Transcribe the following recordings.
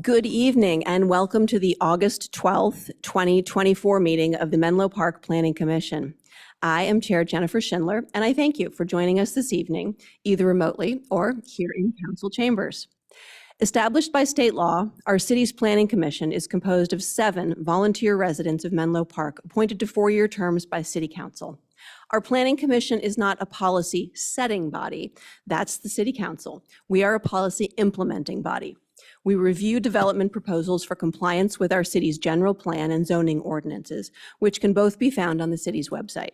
Good evening and welcome to the August 12th, 2024 meeting of the Menlo Park Planning Commission. I am Chair Jennifer Schindler, and I thank you for joining us this evening, either remotely or here in council chambers. Established by state law, our city's Planning Commission is composed of 7 volunteer residents of Menlo Park appointed to 4-year terms by City Council. Our Planning Commission is not a policy setting body. That's the City Council. We are a policy implementing body. We review development proposals for compliance with our city's general plan and zoning ordinances, which can both be found on the city's website.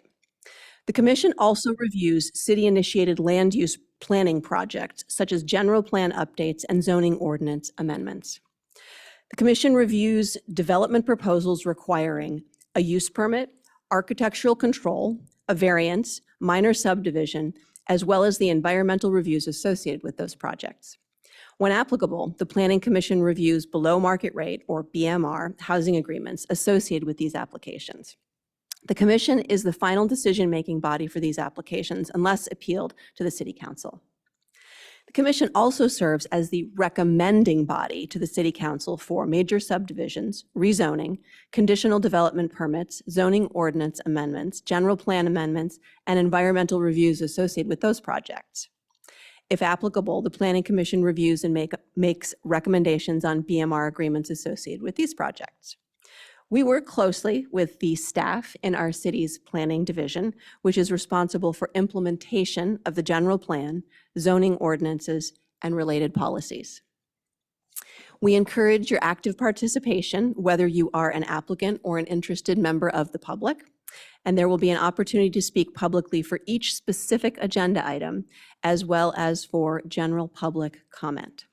The Commission also reviews city-initiated land use planning projects, such as general plan updates and zoning ordinance amendments. The Commission reviews development proposals requiring a use permit, architectural control, a variance, minor subdivision, as well as the environmental reviews associated with those projects. When applicable, the Planning Commission reviews below market rate, or BMR, housing agreements associated with these applications. The Commission is the final decision-making body for these applications unless appealed to the City Council. The Commission also serves as the recommending body to the City Council for major subdivisions, rezoning, conditional development permits, zoning ordinance amendments, general plan amendments, and environmental reviews associated with those projects. If applicable, the Planning Commission reviews and makes recommendations on BMR agreements associated with these projects. We work closely with the staff in our city's planning division, which is responsible for implementation of the general plan, zoning ordinances, and related policies. We encourage your active participation, whether you are an applicant or an interested member of the public, and there will be an opportunity to speak publicly for each specific agenda item, as well as for general public comment.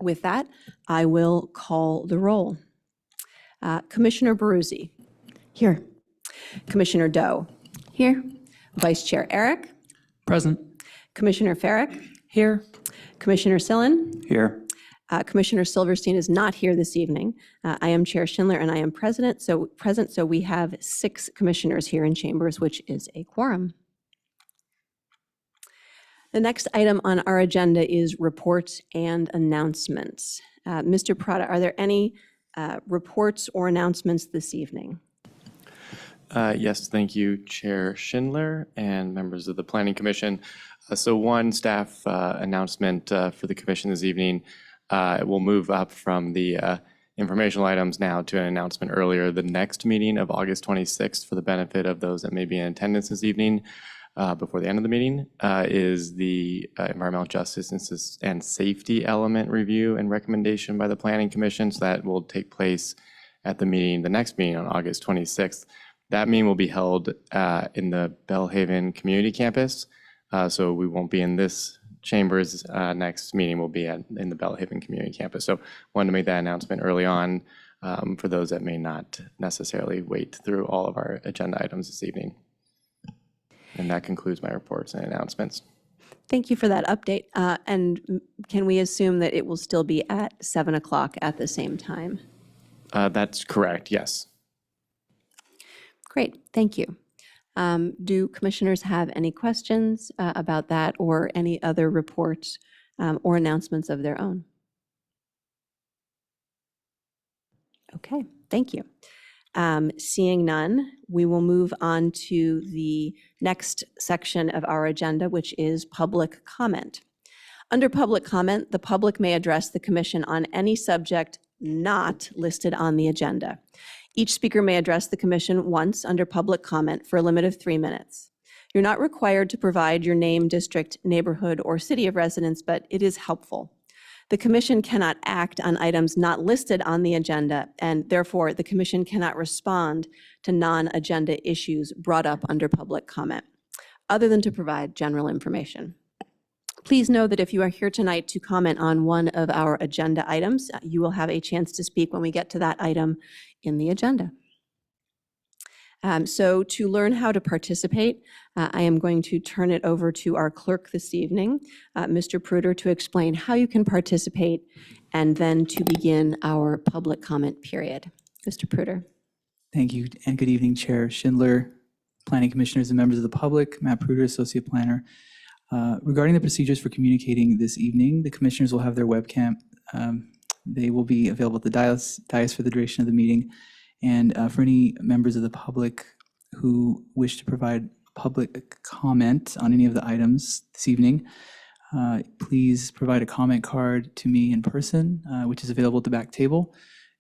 With that, I will call the roll. Commissioner Baruzzi. Here. Commissioner Doe. Here. Vice Chair Eric. Present. Commissioner Farrick. Here. Commissioner Sillen. Here. Commissioner Silverstein is not here this evening. I am Chair Schindler and I am present, so we have 6 commissioners here in chambers, which is a quorum. The next item on our agenda is reports and announcements. Mr. Prada, are there any reports or announcements this evening? Yes, thank you, Chair Schindler and members of the Planning Commission. So one staff announcement for the Commission this evening. We'll move up from the informational items now to an announcement earlier. The next meeting of August 26th, for the benefit of those that may be in attendance this evening before the end of the meeting, is the environmental justice and safety element review and recommendation by the Planning Commission. So that will take place at the next meeting on August 26th. That meeting will be held in the Belhaven Community Campus. So we won't be in this chambers. Next meeting will be in the Belhaven Community Campus. So wanted to make that announcement early on for those that may not necessarily wait through all of our agenda items this evening. And that concludes my reports and announcements. Thank you for that update. And can we assume that it will still be at 7 o'clock at the same time? That's correct, yes. Great, thank you. Do commissioners have any questions about that or any other reports or announcements of their own? Okay, thank you. Seeing none, we will move on to the next section of our agenda, which is public comment. Under public comment, the public may address the Commission on any subject not listed on the agenda. Each speaker may address the Commission once under public comment for a limit of 3 minutes. You're not required to provide your name, district, neighborhood, or city of residence, but it is helpful. The Commission cannot act on items not listed on the agenda, and therefore the Commission cannot respond to non-agenda issues brought up under public comment, other than to provide general information. Please know that if you are here tonight to comment on one of our agenda items, you will have a chance to speak when we get to that item in the agenda. So to learn how to participate, I am going to turn it over to our clerk this evening, Mr. Pruder, to explain how you can participate and then to begin our public comment period. Mr. Pruder. Thank you, and good evening, Chair Schindler, Planning Commissioners, and members of the public. Matt Pruder, Associate Planner. Regarding the procedures for communicating this evening, the Commissioners will have their webcam They will be available at the dais for the duration of the meeting. And for any members of the public who wish to provide public comment on any of the items this evening, please provide a comment card to me in person, which is available at the back table.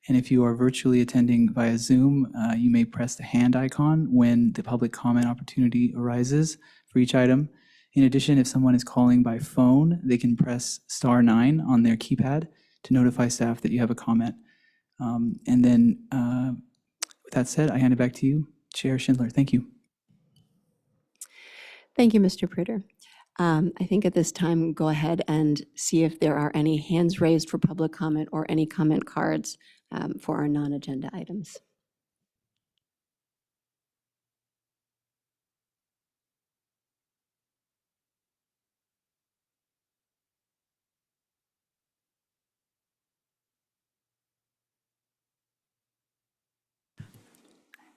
And if you are virtually attending via Zoom, you may press the hand icon when the public comment opportunity arises for each item. In addition, if someone is calling by phone, they can press *9 on their keypad to notify staff that you have a comment. And then, with that said, I hand it back to you, Chair Schindler. Thank you. Thank you, Mr. Pruder. I think at this time, go ahead and see if there are any hands raised for public comment or any comment cards for our non-agenda items.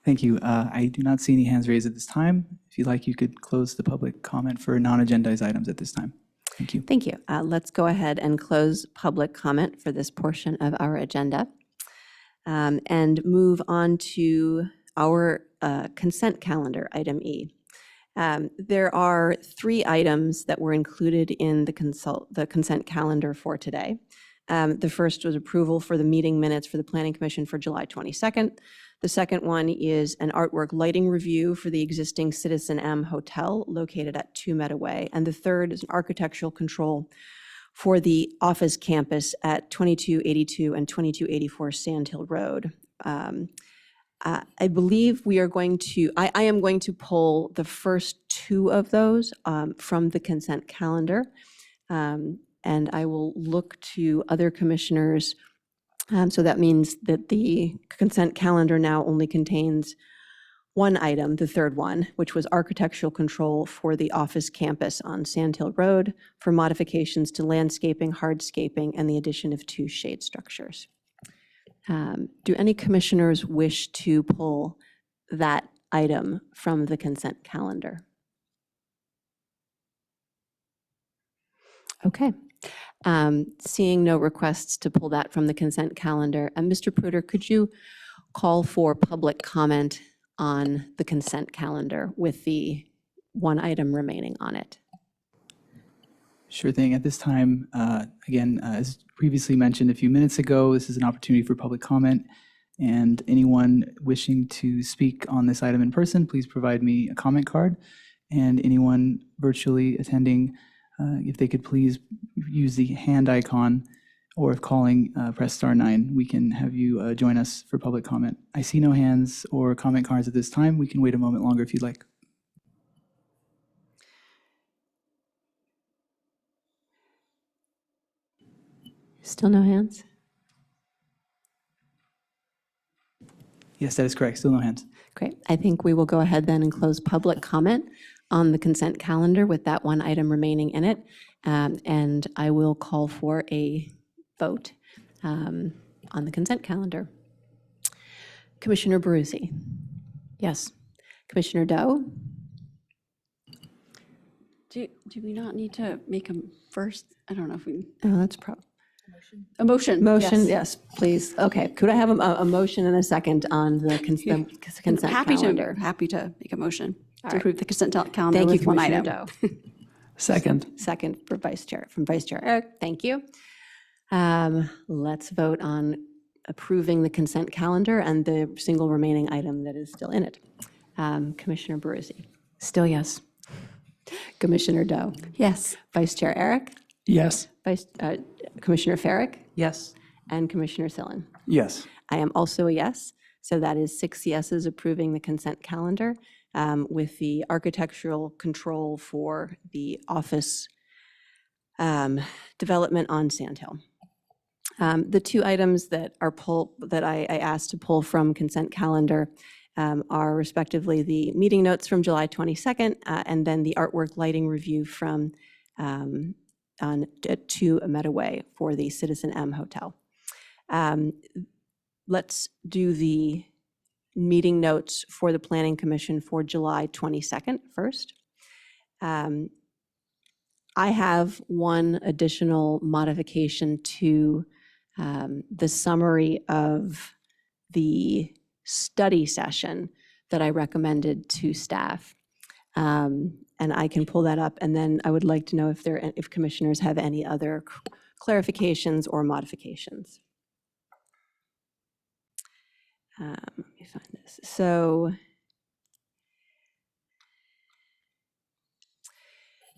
Thank you. I do not see any hands raised at this time. If you'd like, you could close the public comment for non-agendized items at this time. Thank you. Thank you. Let's go ahead and close public comment for this portion of our agenda and move on to our consent calendar, item E. There are 3 items that were included in the consent calendar for today. The first was approval for the meeting minutes for the Planning Commission for July 22nd. The second one is an artwork lighting review for the existing Citizen M Hotel located at 2 Meadow Way. And the third is an architectural control for the office campus at 2282 and 2284 Sand Hill Road. I believe we are going to, I am going to pull the first 2 of those from the consent calendar. And I will look to other commissioners. So that means that the consent calendar now only contains 1 item, the third one, which was architectural control for the office campus on Sand Hill Road for modifications to landscaping, hardscaping, and the addition of 2 shade structures. Do any commissioners wish to pull that item from the consent calendar? Okay. Seeing no requests to pull that from the consent calendar, Mr. Pruder, could you call for public comment on the consent calendar with the 1 item remaining on it? Sure thing. At this time, again, as previously mentioned a few minutes ago, this is an opportunity for public comment. And anyone wishing to speak on this item in person, please provide me a comment card. And anyone virtually attending, if they could please use the hand icon, or if calling, press *9. We can have you join us for public comment. I see no hands or comment cards at this time. We can wait a moment longer if you'd like. Still no hands? Yes, that is correct. Still no hands. Great. I think we will go ahead then and close public comment on the consent calendar with that 1 item remaining in it. And I will call for a vote on the consent calendar. Commissioner Baruzzi? Yes. Commissioner Doe? Do we not need to make a first? I don't know if we, Oh, that's a motion. motion, yes. yes, please. Okay, could I have a motion and a second on the consent calendar? Happy to make a motion All to right. approve the consent calendar Thank you, with 1 Commissioner item. Doe. Second. Second for Vice Chair, from Vice Chair Eric, thank you. Let's vote on approving the consent calendar and the single remaining item that is still in it. Commissioner Baruzzi? Still yes. Commissioner Doe? Yes. Vice Chair Eric? Yes. Commissioner Farrick? Yes. And Commissioner Sillen? Yes. I am also a yes. So that is 6 yeses approving the consent calendar with the architectural control for the office development on Sand Hill. The 2 items that are that I asked to pull from consent calendar are respectively the meeting notes from July 22nd and then the artwork lighting review from on 2 Meadow Way for the Citizen M Hotel. Let's do the meeting notes for the Planning Commission for July 22nd first. I have one additional modification to the summary of the study session that I recommended to staff. And I can pull that up, and then I would like to know if commissioners have any other clarifications or modifications. Let me find this. So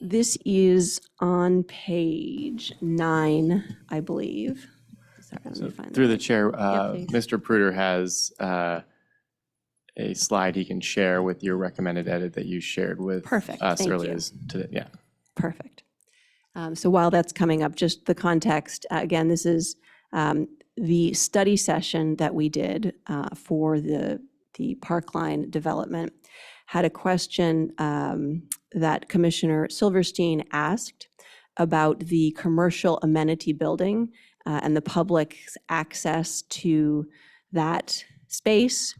this is on page 9, I believe. Sorry, let me find Through that. the chair, please. Mr. Pruder has a slide he can share with your recommended edit that you shared with Perfect, us thank earlier you. today. Yeah. Perfect. So while that's coming up, just the context, again, this is the study session that we did for the Parkline development. Had a question that Commissioner Silverstein asked about the commercial amenity building and the public's access to that space.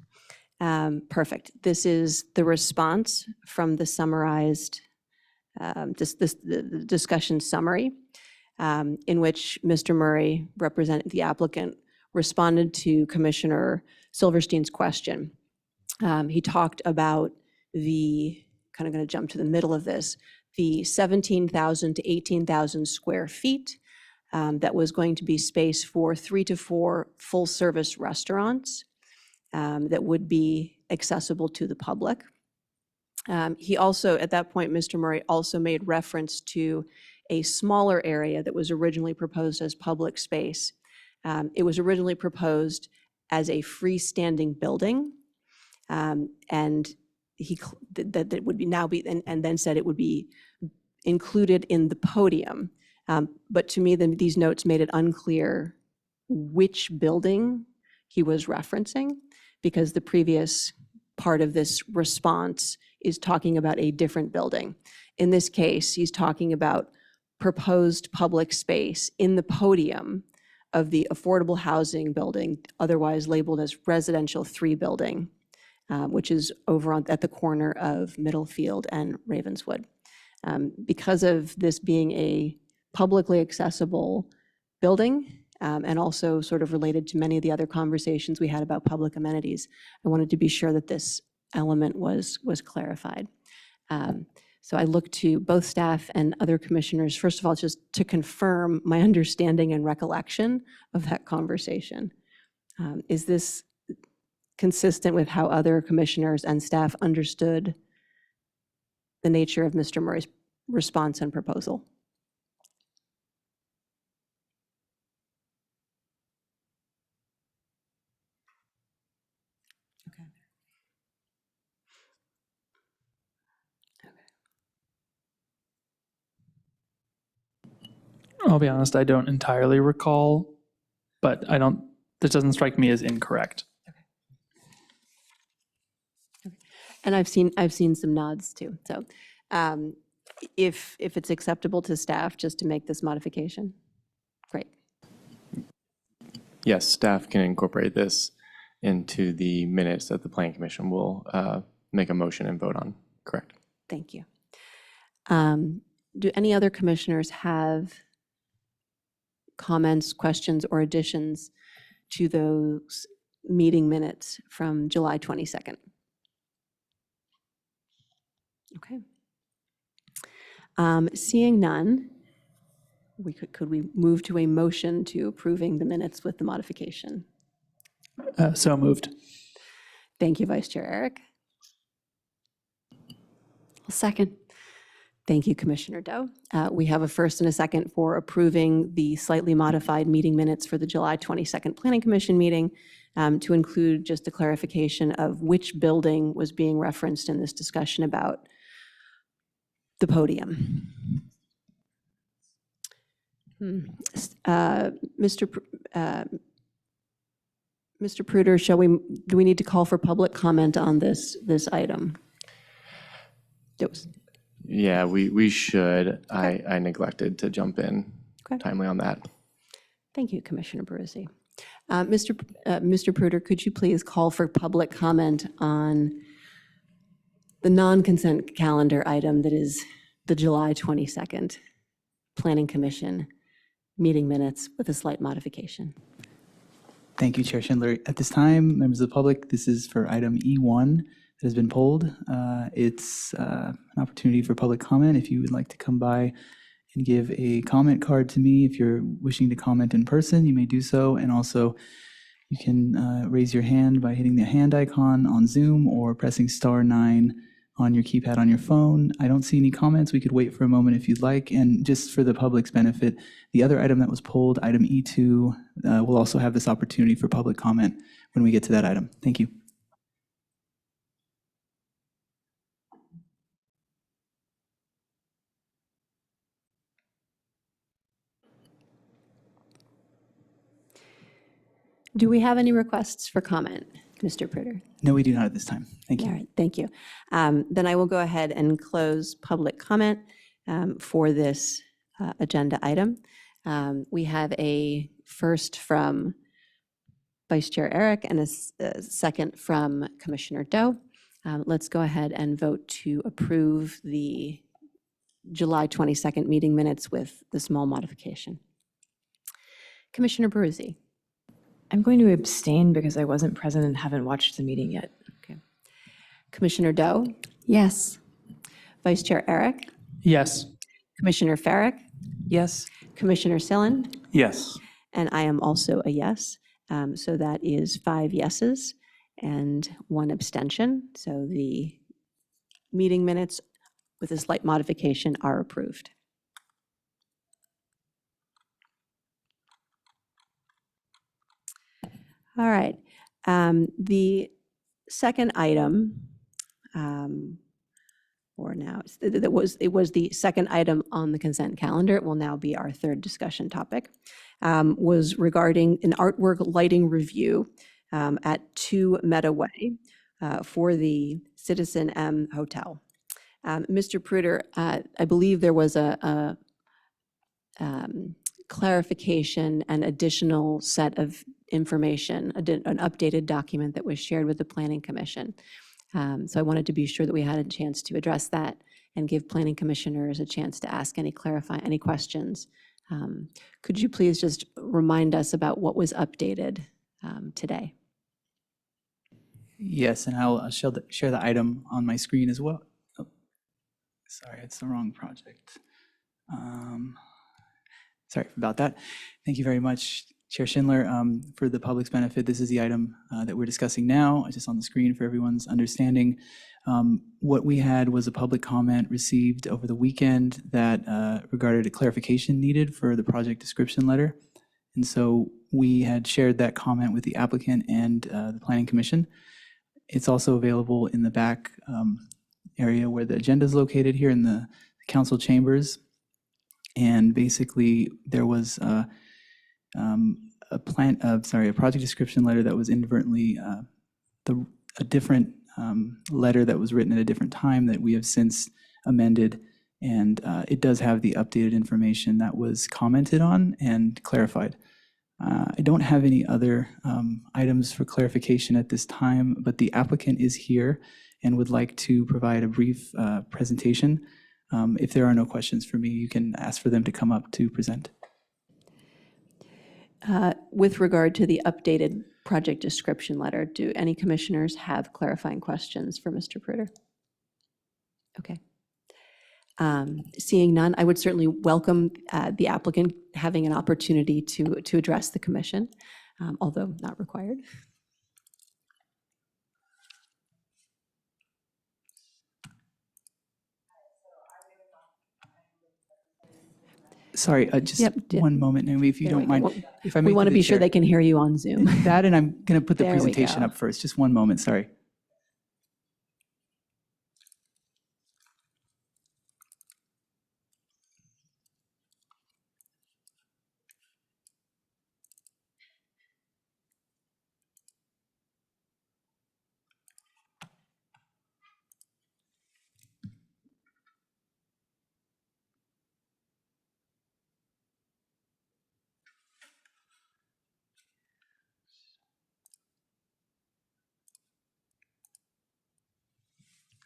Perfect. This is the response from the summarized the discussion summary, in which Mr. Murray, the applicant, responded to Commissioner Silverstein's question. He talked about kind of going to jump to the middle of this, the 17,000 to 18,000 square feet that was going to be space for 3 to 4 full-service restaurants that would be accessible to the public. He also, at that point, Mr. Murray also made reference to a smaller area that was originally proposed as public space. It was originally proposed as a freestanding building, and that it would be now be, and then said it would be included in the podium. But to me, these notes made it unclear which building he was referencing, because the previous part of this response is talking about a different building. In this case, he's talking about proposed public space in the podium of the affordable housing building, otherwise labeled as Residential 3 building, which is over at the corner of Middlefield and Ravenswood. Because of this being a publicly accessible building, and also sort of related to many of the other conversations we had about public amenities, I wanted to be sure that this element was clarified. So I look to both staff and other commissioners, first of all, just to confirm my understanding and recollection of that conversation. Is this consistent with how other commissioners and staff understood the nature of Mr. Murray's response and proposal? I'll be honest, I don't entirely recall, but this doesn't strike me as incorrect. And I've seen some nods too. So if it's acceptable to staff just to make this modification, great. Yes, staff can incorporate this into the minutes that the Planning Commission will make a motion and vote on. Correct. Thank you. Do any other commissioners have comments, questions, or additions to those meeting minutes from July 22nd? Okay. Seeing none, could we move to a motion to approving the minutes with the modification? So moved. Thank you, Vice Chair Eric. I'll second. Thank you, Commissioner Doe. We have a first and a second for approving the slightly modified meeting minutes for the July 22nd Planning Commission meeting, to include just a clarification of which building was being referenced in this discussion about the podium. Mr. Pruder, do we need to call for public comment on this item? Yeah, we should. Okay. I neglected to jump in timely on that. Thank you, Commissioner Baruzzi. Mr. Pruder, could you please call for public comment on the non-consent calendar item that is the July 22nd Planning Commission meeting minutes with a slight modification. Thank you, Chair Schindler. At this time, members of the public, this is for item E1 that has been pulled. It's an opportunity for public comment. If you would like to come by and give a comment card to me, if you're wishing to comment in person, you may do so. And also, you can raise your hand by hitting the hand icon on Zoom or pressing *9 on your keypad on your phone. I don't see any comments. We could wait for a moment if you'd like. And just for the public's benefit, the other item that was pulled, item E2, will also have this opportunity for public comment when we get to that item. Thank you. Do we have any requests for comment, Mr. Pruder? No, we do not at this time. Thank All you. right, thank you. Then I will go ahead and close public comment for this agenda item. We have a first from Vice Chair Eric and a second from Commissioner Doe. Let's go ahead and vote to approve the July 22nd meeting minutes with the small modification. Commissioner Baruzzi. I'm going to abstain because I wasn't present and haven't watched the meeting yet. Commissioner Doe, Yes. Vice Chair Eric, Yes. Commissioner Farrick, Yes. Commissioner Sillen, Yes. and I am also a yes. So that is 5 yeses and 1 abstention. So the meeting minutes with a slight modification are approved. All right. The second item, or now, it was the second item on the consent calendar. It will now be our third discussion topic, was regarding an artwork lighting review at 2 Meadow Way for the Citizen M Hotel. Mr. Pruder, I believe there was a clarification and additional set of information, an updated document that was shared with the Planning Commission. So I wanted to be sure that we had a chance to address that and give planning commissioners a chance to ask any questions. Could you please just remind us about what was updated today? Yes, and I'll share the item on my screen as well. Oh, sorry, it's the wrong project. Sorry about that. Thank you very much, Chair Schindler. For the public's benefit, this is the item that we're discussing now, just on the screen for everyone's understanding. What we had was a public comment received over the weekend that regarded a clarification needed for the project description letter. And so we had shared that comment with the applicant and the Planning Commission. It's also available in the back area where the agenda is located here in the council chambers. And basically, there was a project description letter that was inadvertently a different letter that was written at a different time that we have since amended, and it does have the updated information that was commented on and clarified. I don't have any other items for clarification at this time, but the applicant is here and would like to provide a brief presentation. If there are no questions for me, you can ask for them to come up to present. With regard to the updated project description letter, do any commissioners have clarifying questions for Mr. Pruder? Okay. Seeing none, I would certainly welcome the applicant having an opportunity to address the commission, although not required. Sorry, just one moment, Naomi, if you don't mind. If I may We want to through the be sure chair. they can hear you on Zoom. That, and I'm going to put the There we presentation go. up first. Just one moment, sorry.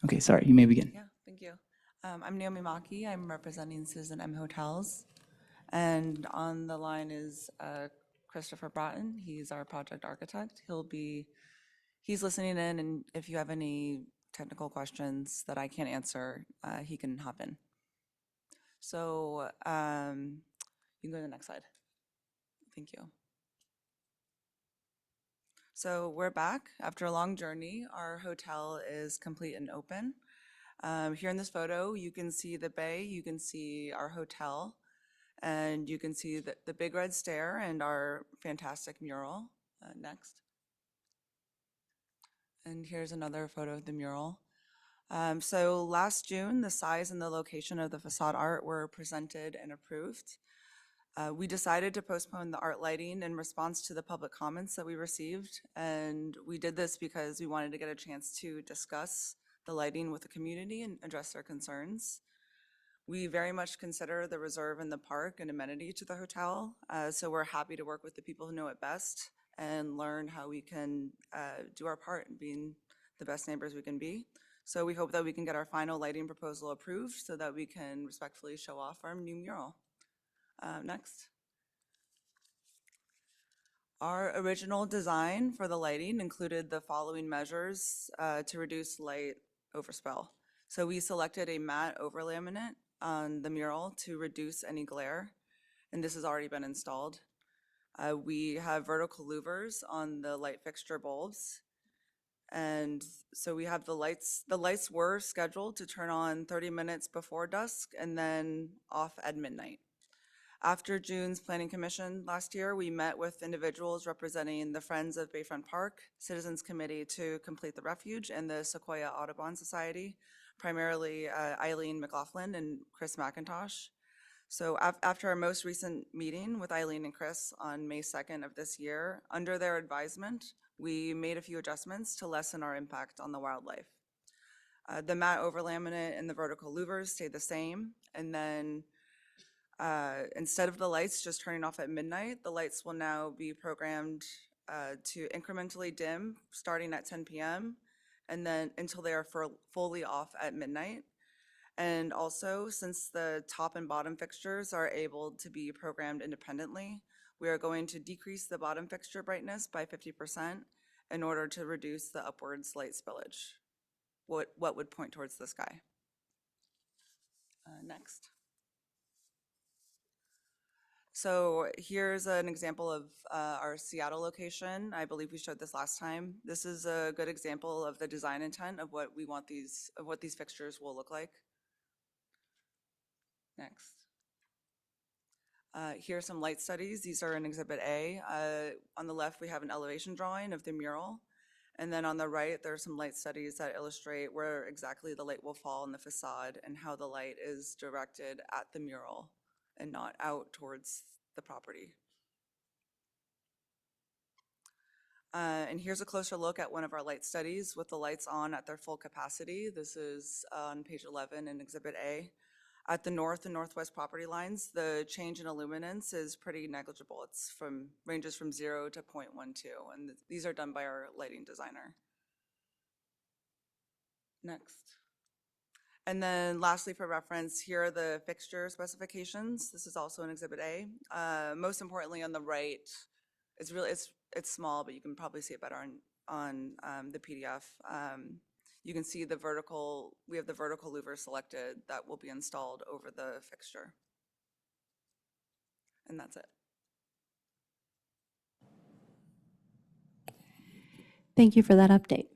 Okay, sorry, you may begin. Yeah, thank you. I'm Naomi Maki. I'm representing Citizen M Hotels. And on the line is Christopher Bratton. He's our project architect. He's listening in, and if you have any technical questions that I can't answer, he can hop in. So you can go to the next slide. Thank you. So we're back after a long journey. Our hotel is complete and open. Here in this photo, you can see the bay, you can see our hotel, and you can see the big red stair and our fantastic mural. Next. And here's another photo of the mural. So last June, the size and the location of the facade art were presented and approved. We decided to postpone the art lighting in response to the public comments that we received. And we did this because we wanted to get a chance to discuss the lighting with the community and address their concerns. We very much consider the reserve in the park an amenity to the hotel. So we're happy to work with the people who know it best and learn how we can do our part in being the best neighbors we can be. So we hope that we can get our final lighting proposal approved so that we can respectfully show off our new mural. Next. Our original design for the lighting included the following measures to reduce light overspill. So we selected a matte overlaminate on the mural to reduce any glare, and this has already been installed. We have vertical louvers on the light fixture bulbs. And so we have the lights. The lights were scheduled to turn on 30 minutes before dusk and then off at midnight. After June's Planning Commission last year, we met with individuals representing the Friends of Bayfront Park, Citizens Committee to Complete the Refuge, and the Sequoia Audubon Society, primarily Eileen McLaughlin and Chris McIntosh. So after our most recent meeting with Eileen and Chris on May 2nd of this year, under their advisement, we made a few adjustments to lessen our impact on the wildlife. The matte overlaminate and the vertical louvers stayed the same, and then instead of the lights just turning off at midnight, the lights will now be programmed to incrementally dim starting at 10 p.m. and then until they are fully off at midnight. And also, since the top and bottom fixtures are able to be programmed independently, we are going to decrease the bottom fixture brightness by 50% in order to reduce the upwards light spillage, what would point towards the sky. Next. So here's an example of our Seattle location. I believe we showed this last time. This is a good example of the design intent of what we want these fixtures will look like. Next. Here are some light studies. These are in Exhibit A. On the left, we have an elevation drawing of the mural. And then on the right, there are some light studies that illustrate where exactly the light will fall in the facade and how the light is directed at the mural and not out towards the property. And here's a closer look at one of our light studies with the lights on at their full capacity. This is on page 11 in Exhibit A. At the north and northwest property lines, the change in illuminance is pretty negligible. It's ranges from 0 to 0.12, and these are done by our lighting designer. Next. And then lastly, for reference, here are the fixture specifications. This is also in Exhibit A. Most importantly, on the right, it's small, but you can probably see it better on the PDF. You can see we have the vertical louver selected that will be installed over the fixture. And that's it. Thank you for that update.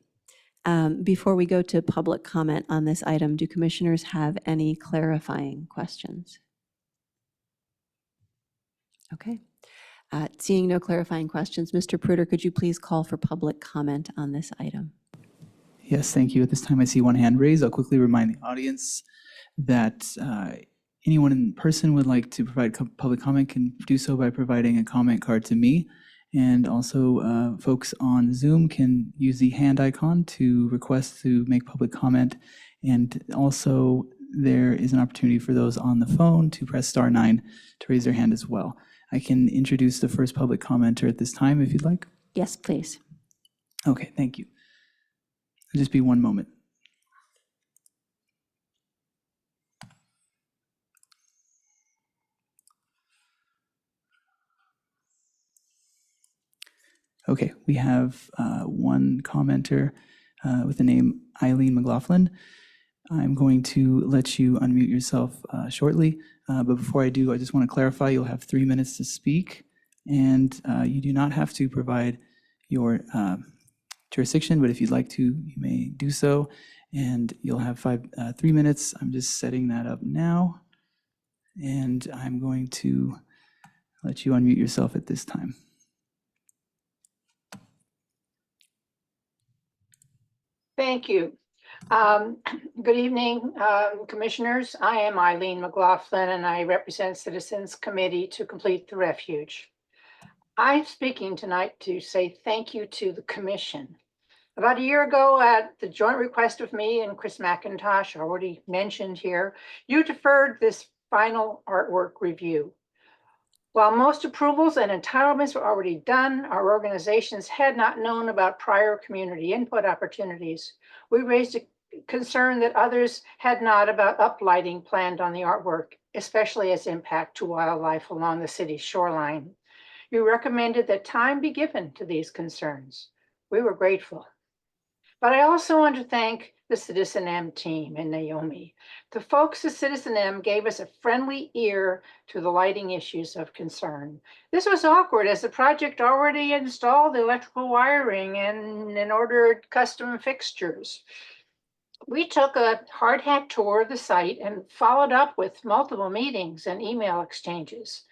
Before we go to public comment on this item, do commissioners have any clarifying questions? Okay. Seeing no clarifying questions, Mr. Pruder, could you please call for public comment on this item? Yes, thank you. At this time, I see one hand raised. I'll quickly remind the audience that anyone in person would like to provide public comment can do so by providing a comment card to me. And also, folks on Zoom can use the hand icon to request to make public comment. And also, there is an opportunity for those on the phone to press *9 to raise their hand as well. I can introduce the first public commenter at this time if you'd like. Yes, please. Okay, thank you. It'll just be one moment. Okay, we have one commenter with the name Eileen McLaughlin. I'm going to let you unmute yourself shortly, but before I do, I just want to clarify you'll have 3 minutes to speak, and you do not have to provide your jurisdiction, but if you'd like to, you may do so, and you'll have 3 minutes. I'm just setting that up now, and I'm going to let you unmute yourself at this time. Thank you. Good evening, commissioners. I am Eileen McLaughlin, and I represent Citizens Committee to Complete the Refuge. I'm speaking tonight to say thank you to the commission. About a year ago, at the joint request of me and Chris McIntosh, already mentioned here, you deferred this final artwork review. While most approvals and entitlements were already done, our organizations had not known about prior community input opportunities. We raised a concern that others had not about uplighting planned on the artwork, especially its impact to wildlife along the city's shoreline. You recommended that time be given to these concerns. We were grateful. But I also want to thank the Citizen M team and Naomi. The folks at Citizen M gave us a friendly ear to the lighting issues of concern. This was awkward as the project already installed the electrical wiring and ordered custom fixtures. We took a hard hat tour of the site and followed up with multiple meetings and email exchanges.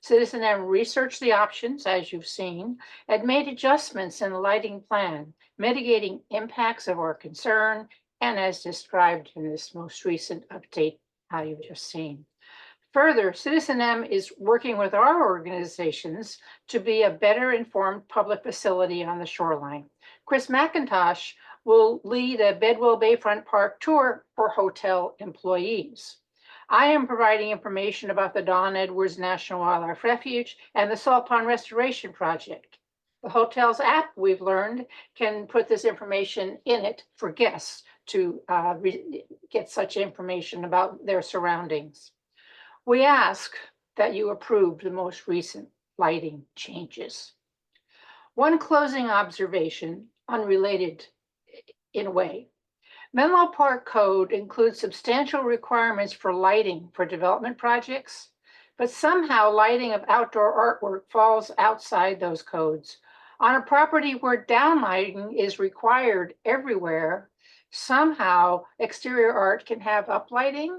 Citizen M researched the options, as you've seen, and made adjustments in the lighting plan, mitigating impacts of our concern, and as described in this most recent update you've just seen. Further, Citizen M is working with our organizations to be a better informed public facility on the shoreline. Chris McIntosh will lead a Bedwell Bayfront Park tour for hotel employees. I am providing information about the Don Edwards National Wildlife Refuge and the Salt Pond Restoration Project. The hotel's app, we've learned, can put this information in it for guests to get such information about their surroundings. We ask that you approve the most recent lighting changes. One closing observation, unrelated in a way. Menlo Park Code includes substantial requirements for lighting for development projects, but somehow lighting of outdoor artwork falls outside those codes. On a property where downlighting is required everywhere, somehow exterior art can have uplighting.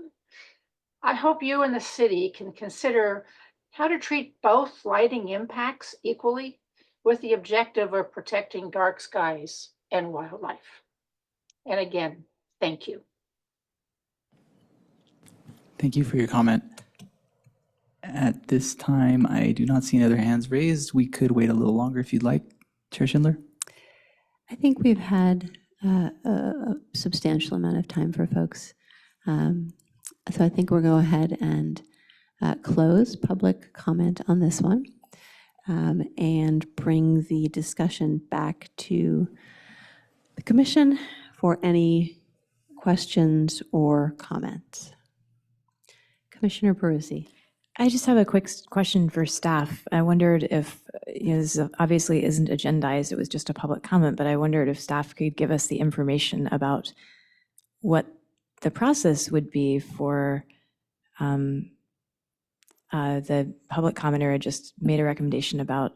I hope you and the city can consider how to treat both lighting impacts equally with the objective of protecting dark skies and wildlife. And again, thank you. Thank you for your comment. At this time, I do not see any other hands raised. We could wait a little longer if you'd like. Chair Schindler? I think we've had a substantial amount of time for folks. So I think we'll go ahead and close public comment on this one and bring the discussion back to the commission for any questions or comments. Commissioner Peruzzi. I just have a quick question for staff. I wondered if, this obviously isn't agendized, it was just a public comment, but I wondered if staff could give us the information about what the process would be for the public commenter had just made a recommendation about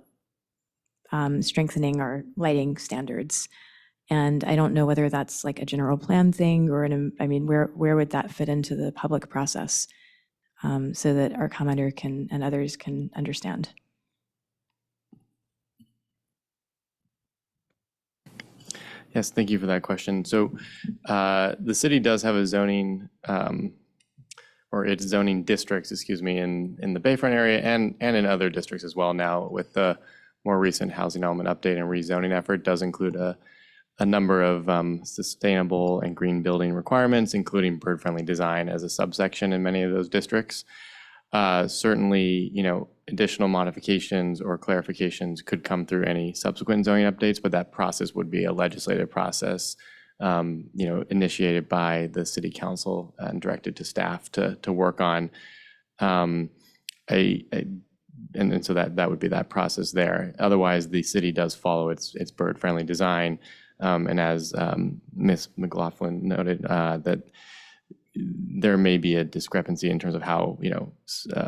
strengthening our lighting standards. And I don't know whether that's like a general plan thing or where would that fit into the public process so that our commenter and others can understand. Yes, thank you for that question. So the city does have a zoning, or its zoning districts, in the Bayfront area and in other districts as well now, with the more recent housing element update and rezoning effort does include a number of sustainable and green building requirements, including bird-friendly design as a subsection in many of those districts. Certainly, additional modifications or clarifications could come through any subsequent zoning updates, but that process would be a legislative process, initiated by the city council and directed to staff to work on. A and so that would be that process there. Otherwise, the city does follow its bird-friendly design. And as Ms. McLaughlin noted, that there may be a discrepancy in terms of how,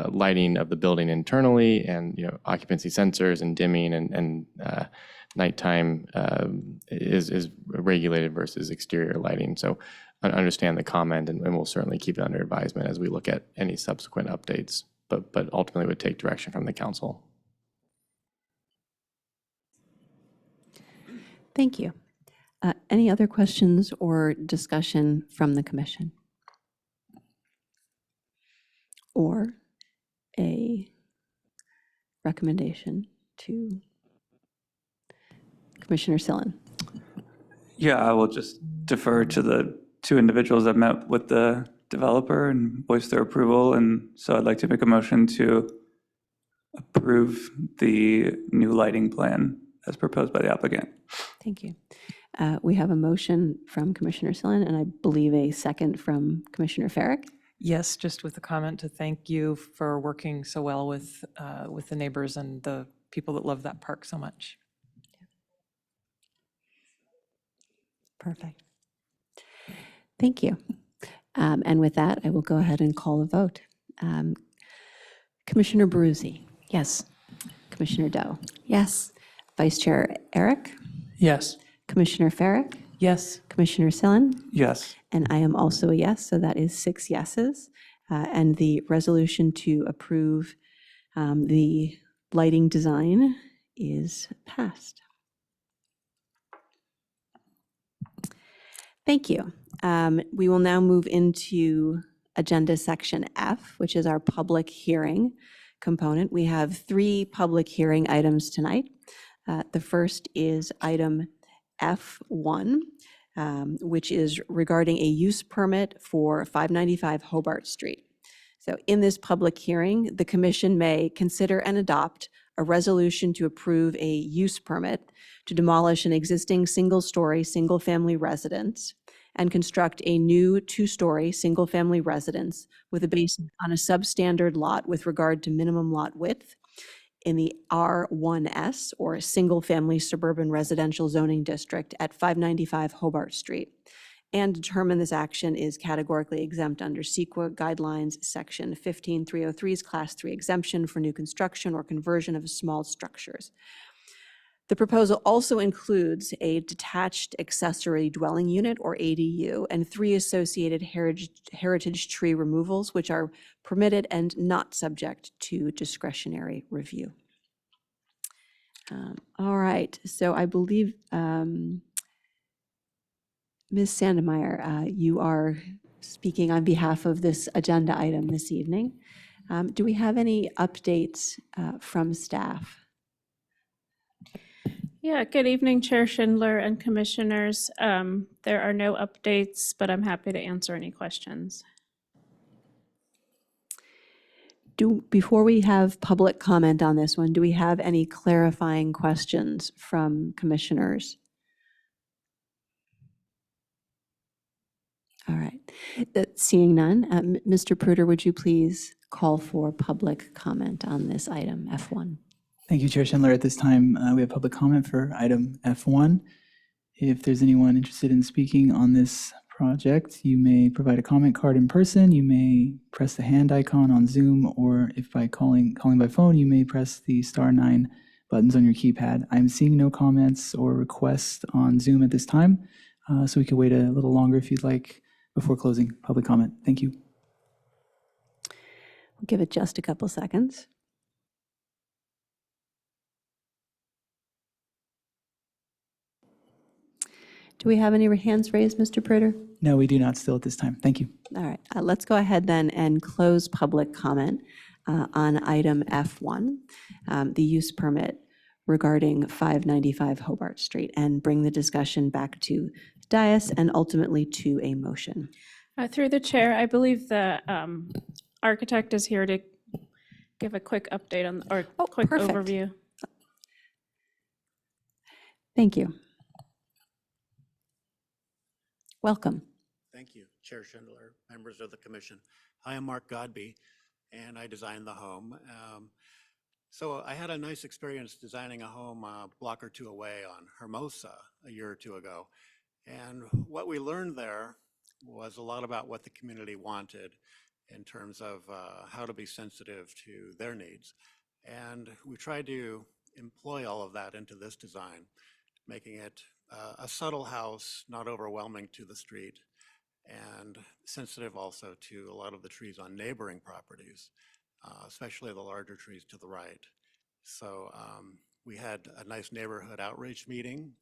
lighting of the building internally and, occupancy sensors and dimming and nighttime is regulated versus exterior lighting. So I understand the comment, and we'll certainly keep it under advisement as we look at any subsequent updates, but ultimately would take direction from the council. Thank you. Any other questions or discussion from the commission? Or a recommendation to Commissioner Sillen? Yeah, I will just defer to the two individuals that met with the developer and voiced their approval. And so I'd like to make a motion to approve the new lighting plan as proposed by the applicant. Thank you. We have a motion from Commissioner Sillen, and I believe a second from Commissioner Farrick. Yes, just with a comment to thank you for working so well with the neighbors and the people that love that park so much. Perfect. Thank you. And with that, I will go ahead and call a vote. Commissioner Baruzzi? Yes. Commissioner Doe? Yes. Vice Chair Eric? Yes. Commissioner Farrick? Yes. Commissioner Sillen? Yes. And I am also a yes, so that is 6 yeses. And the resolution to approve the lighting design is passed. Thank you. We will now move into agenda section F, which is our public hearing component. We have 3 public hearing items tonight. The first is item F1, which is regarding a use permit for 595 Hobart Street. So in this public hearing, the commission may consider and adopt a resolution to approve a use permit to demolish an existing single-story, single-family residence and construct a new 2-story, single-family residence with a base on a substandard lot with regard to minimum lot width in the R1S, or Single-Family Suburban Residential Zoning District at 595 Hobart Street, and determine this action is categorically exempt under CEQA guidelines, section 15303's Class 3 exemption for new construction or conversion of small structures. The proposal also includes a detached accessory dwelling unit, or ADU, and 3 associated heritage tree removals, which are permitted and not subject to discretionary review. All right, so I believe, Ms. Sandemeyer, you are speaking on behalf of this agenda item this evening. Do we have any updates from staff? Yeah, good evening, Chair Schindler and Commissioners. There are no updates, but I'm happy to answer any questions. Before we have public comment on this one, do we have any clarifying questions from commissioners? All right. Seeing none, Mr. Pruder, would you please call for public comment on this item, F1? Thank you, Chair Schindler. At this time, we have public comment for item F1. If there's anyone interested in speaking on this project, you may provide a comment card in person. You may press the hand icon on Zoom, or if by calling by phone, you may press the *9 buttons on your keypad. I'm seeing no comments or requests on Zoom at this time, so we could wait a little longer if you'd like before closing public comment. Thank you. We'll give it just a couple seconds. Do we have any hands raised, Mr. Pruder? No, we do not still at this time. Thank you. All right, let's go ahead then and close public comment on item F1, the use permit regarding 595 Hobart Street, and bring the discussion back to the dais and ultimately to a motion. Through the chair, I believe the architect is here to give a quick update on, or quick perfect. overview. Thank you. Welcome. Thank you, Chair Schindler, members of the commission. I am Mark Godby, and I designed the home. So I had a nice experience designing a home a block or two away on Hermosa a year or two ago. And what we learned there was a lot about what the community wanted in terms of how to be sensitive to their needs. And we tried to employ all of that into this design, making it a subtle house, not overwhelming to the street, and sensitive also to a lot of the trees on neighboring properties, especially the larger trees to the right. So we had a nice neighborhood outreach meeting,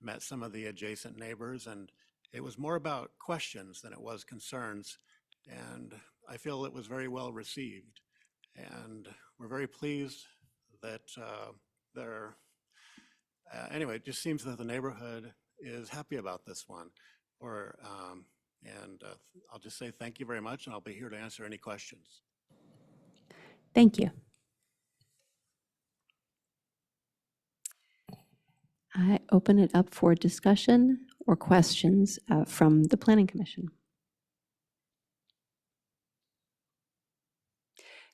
met some of the adjacent neighbors, and it was more about questions than it was concerns. And I feel it was very well received. And we're very pleased that anyway, it just seems that the neighborhood is happy about this one. And I'll just say thank you very much, and I'll be here to answer any questions. Thank you. I open it up for discussion or questions from the Planning Commission.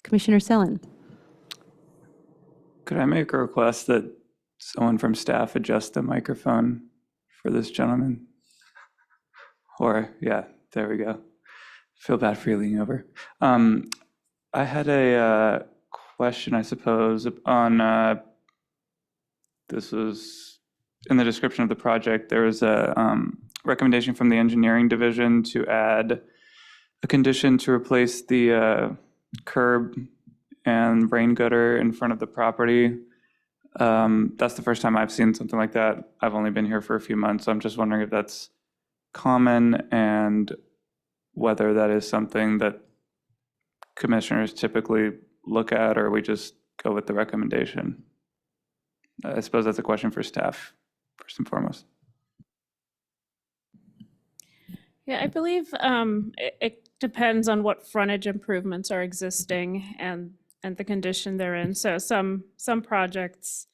Commissioner Sellen. Could I make a request that someone from staff adjust the microphone for this gentleman? Or, yeah, there we go. Feel bad for you leaning over. I had a question, I suppose, on, this was in the description of the project, there was a recommendation from the engineering division to add a condition to replace the curb and rain gutter in front of the property. That's the first time I've seen something like that. I've only been here for a few months, so I'm just wondering if that's common and whether that is something that commissioners typically look at, or we just go with the recommendation. I suppose that's a question for staff, first and foremost. Yeah, I believe it depends on what frontage improvements are existing and the condition they're in. So some projects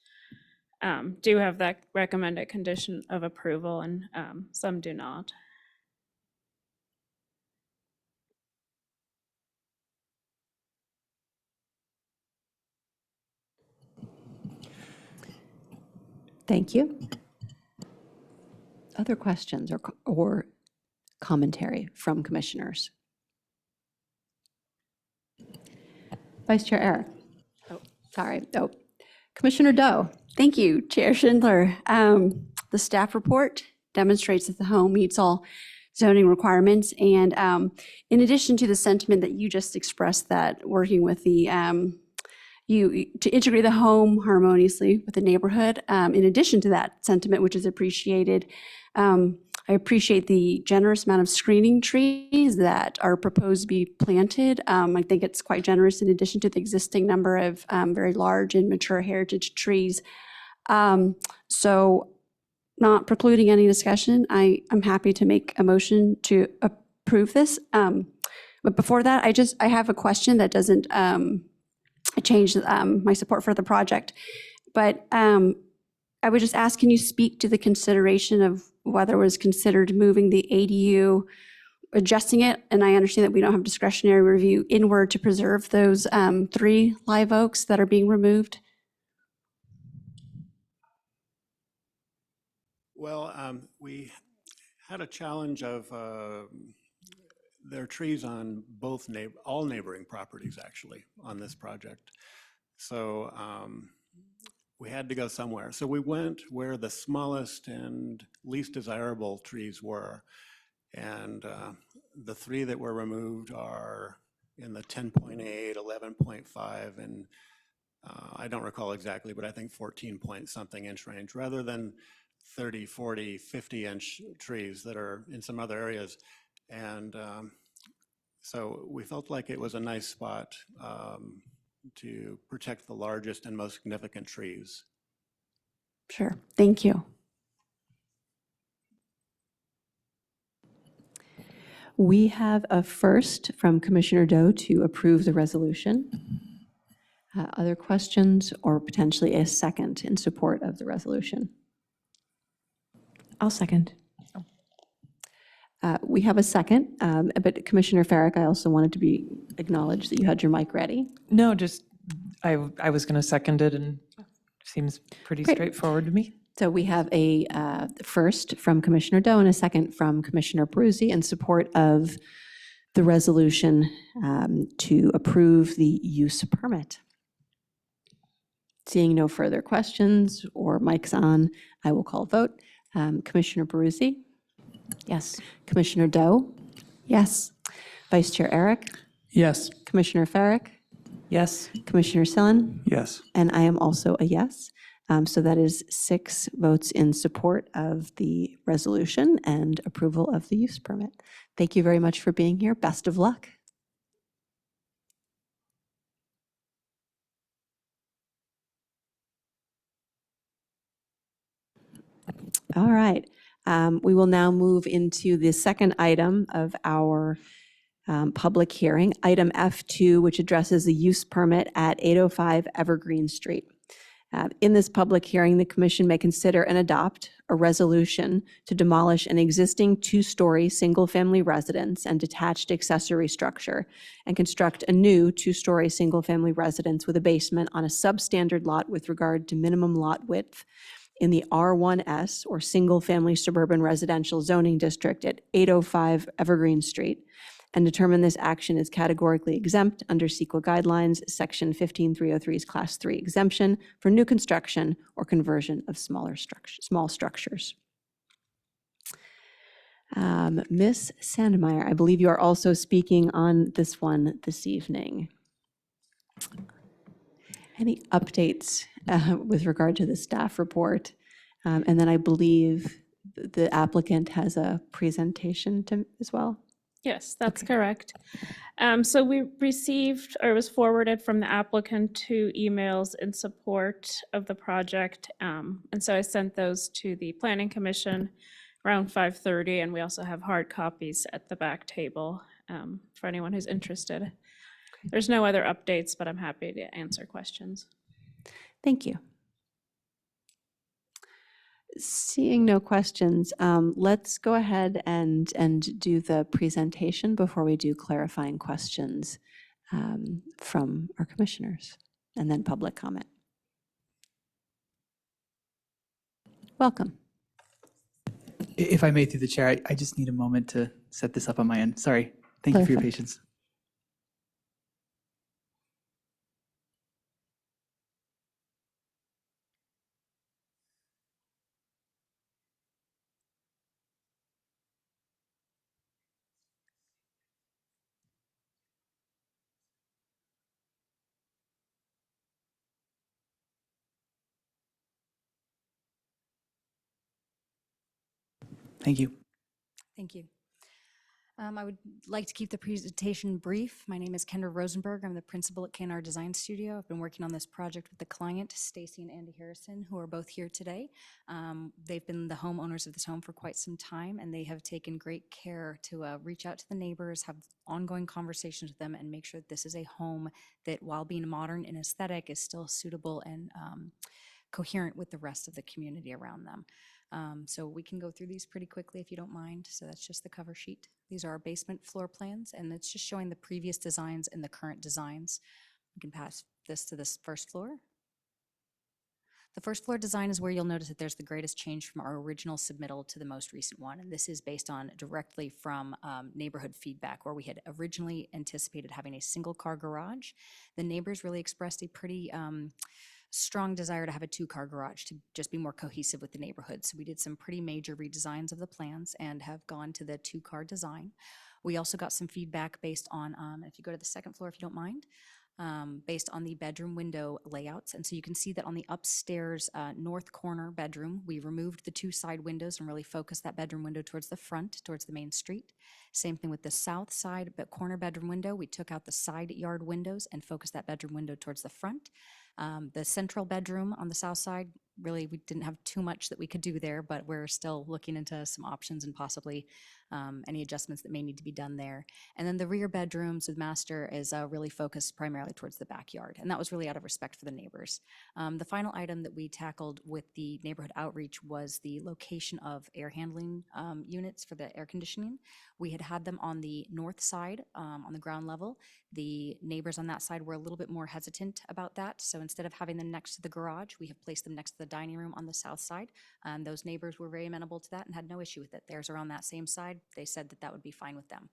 do have that recommended condition of approval, and some do not. Thank you. Other questions or commentary from commissioners? Vice Chair Eric. Oh, sorry. Oh, Commissioner Doe. Thank you, Chair Schindler. The staff report demonstrates that the home meets all zoning requirements. And in addition to the sentiment that you just expressed, that working with the to integrate the home harmoniously with the neighborhood, in addition to that sentiment, which is appreciated, I appreciate the generous amount of screening trees that are proposed to be planted. I think it's quite generous in addition to the existing number of very large and mature heritage trees. So not precluding any discussion, I'm happy to make a motion to approve this. But before that, I have a question that doesn't change my support for the project. But I would just ask, can you speak to the consideration of whether it was considered moving the ADU, adjusting it? And I understand that we don't have discretionary review inward to preserve those 3 live oaks that are being removed. Well, we had a challenge of there are trees on all neighboring properties, actually, on this project. So we had to go somewhere. So we went where the smallest and least desirable trees were. And the 3 that were removed are in the 10.8, 11.5, and I don't recall exactly, but I think 14 point something inch range, rather than 30, 40, 50 inch trees that are in some other areas. And so we felt like it was a nice spot to protect the largest and most significant trees. Sure, thank you. We have a first from Commissioner Doe to approve the resolution. Other questions or potentially a second in support of the resolution? I'll second. We have a second, but Commissioner Farrick, I also wanted to be acknowledged that you had your mic ready. No, just I was going to second it, and seems pretty Great. straightforward to me. So we have a first from Commissioner Doe and a second from Commissioner Peruzzi in support of the resolution to approve the use permit. Seeing no further questions or mics on, I will call vote. Commissioner Peruzzi? Yes. Commissioner Doe? Yes. Vice Chair Eric? Yes. Commissioner Farrick? Yes. Commissioner Sillen? Yes. And I am also a yes. So that is 6 votes in support of the resolution and approval of the use permit. Thank you very much for being here. Best of luck. All right. We will now move into the second item of our public hearing, item F2, which addresses the use permit at 805 Evergreen Street. In this public hearing, the commission may consider and adopt a resolution to demolish an existing 2-story single-family residence and detached accessory structure and construct a new 2-story single-family residence with a basement on a substandard lot with regard to minimum lot width in the R1S, or Single Family Suburban Residential Zoning District at 805 Evergreen Street, and determine this action is categorically exempt under CEQA guidelines, Section 15303's Class 3 exemption for new construction or conversion of small structures. Ms. Sandmeyer, I believe you are also speaking on this one this evening. Any updates with regard to the staff report? And then I believe the applicant has a presentation as well. Yes, that's correct. So we received, or was forwarded from the applicant 2 emails in support of the project. And so I sent those to the Planning Commission around 5:30, and we also have hard copies at the back table for anyone who's interested. There's no other updates, but I'm happy to answer questions. Thank you. Seeing no questions, let's go ahead and do the presentation before we do clarifying questions from our commissioners, and then public comment. Welcome. If I may, through the chair, I just need a moment to set this up on my end. Sorry. Thank you for your Perfect. patience. Thank you. Thank you. I would like to keep the presentation brief. My name is Kendra Rosenberg. I'm the principal at KNR Design Studio. I've been working on this project with the client, Stacy and Andy Harrison, who are both here today. They've been the homeowners of this home for quite some time, and they have taken great care to reach out to the neighbors, have ongoing conversations with them, and make sure that this is a home that, while being modern and aesthetic, is still suitable and coherent with the rest of the community around them. So we can go through these pretty quickly if you don't mind. So that's just the cover sheet. These are our basement floor plans, and it's just showing the previous designs and the current designs. We can pass this to this first floor. The first floor design is where you'll notice that there's the greatest change from our original submittal to the most recent one. And this is based on directly from neighborhood feedback, where we had originally anticipated having a single car garage. The neighbors really expressed a pretty strong desire to have a 2-car garage to just be more cohesive with the neighborhood. So we did some pretty major redesigns of the plans and have gone to the 2-car design. We also got some feedback based on, if you go to the second floor, if you don't mind, based on the bedroom window layouts. And so you can see that on the upstairs north corner bedroom, we removed the 2 side windows and really focused that bedroom window towards the front, towards the main street. Same thing with the south side corner bedroom window. We took out the side yard windows and focused that bedroom window towards the front. The central bedroom on the south side, really, we didn't have too much that we could do there, but we're still looking into some options and possibly any adjustments that may need to be done there. And then the rear bedrooms with master is really focused primarily towards the backyard. And that was really out of respect for the neighbors. The final item that we tackled with the neighborhood outreach was the location of air handling units for the air conditioning. We had them on the north side, on the ground level. The neighbors on that side were a little bit more hesitant about that. So instead of having them next to the garage, we have placed them next to the dining room on the south side. And those neighbors were very amenable to that and had no issue with it. Theirs are on that same side. They said that that would be fine with them.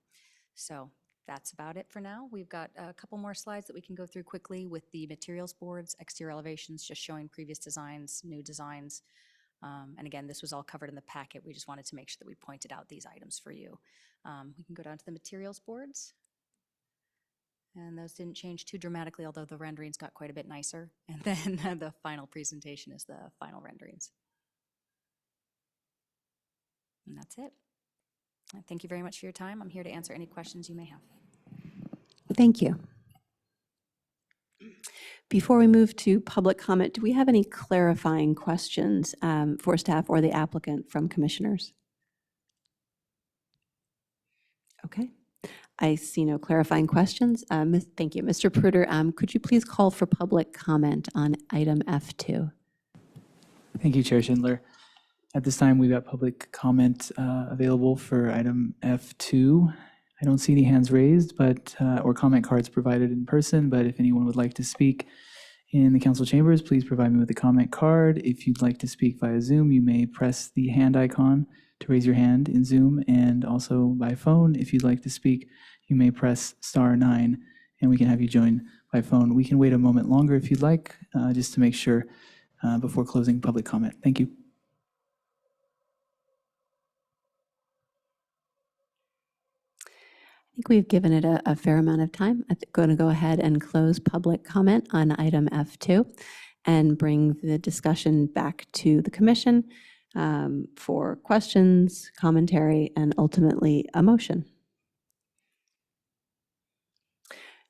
So that's about it for now. We've got a couple more slides that we can go through quickly with the materials boards, exterior elevations, just showing previous designs, new designs. And again, this was all covered in the packet. We just wanted to make sure that we pointed out these items for you. We can go down to the materials boards. And those didn't change too dramatically, although the renderings got quite a bit nicer. And then the final presentation is the final renderings. And that's it. Thank you very much for your time. I'm here to answer any questions you may have. Thank you. Before we move to public comment, do we have any clarifying questions for staff or the applicant from commissioners? Okay. I see no clarifying questions. Thank you. Mr. Pruder, could you please call for public comment on item F2? Thank you, Chair Schindler. At this time, we've got public comment available for item F2. I don't see any hands raised, but or comment cards provided in person, but if anyone would like to speak in the council chambers, please provide me with a comment card. If you'd like to speak via Zoom, you may press the hand icon to raise your hand in Zoom, and also by phone, if you'd like to speak, you may press *9, and we can have you join by phone. We can wait a moment longer if you'd like, just to make sure before closing public comment. Thank you. I think we've given it a fair amount of time. I'm going to go ahead and close public comment on item F2 and bring the discussion back to the commission for questions, commentary, and ultimately a motion.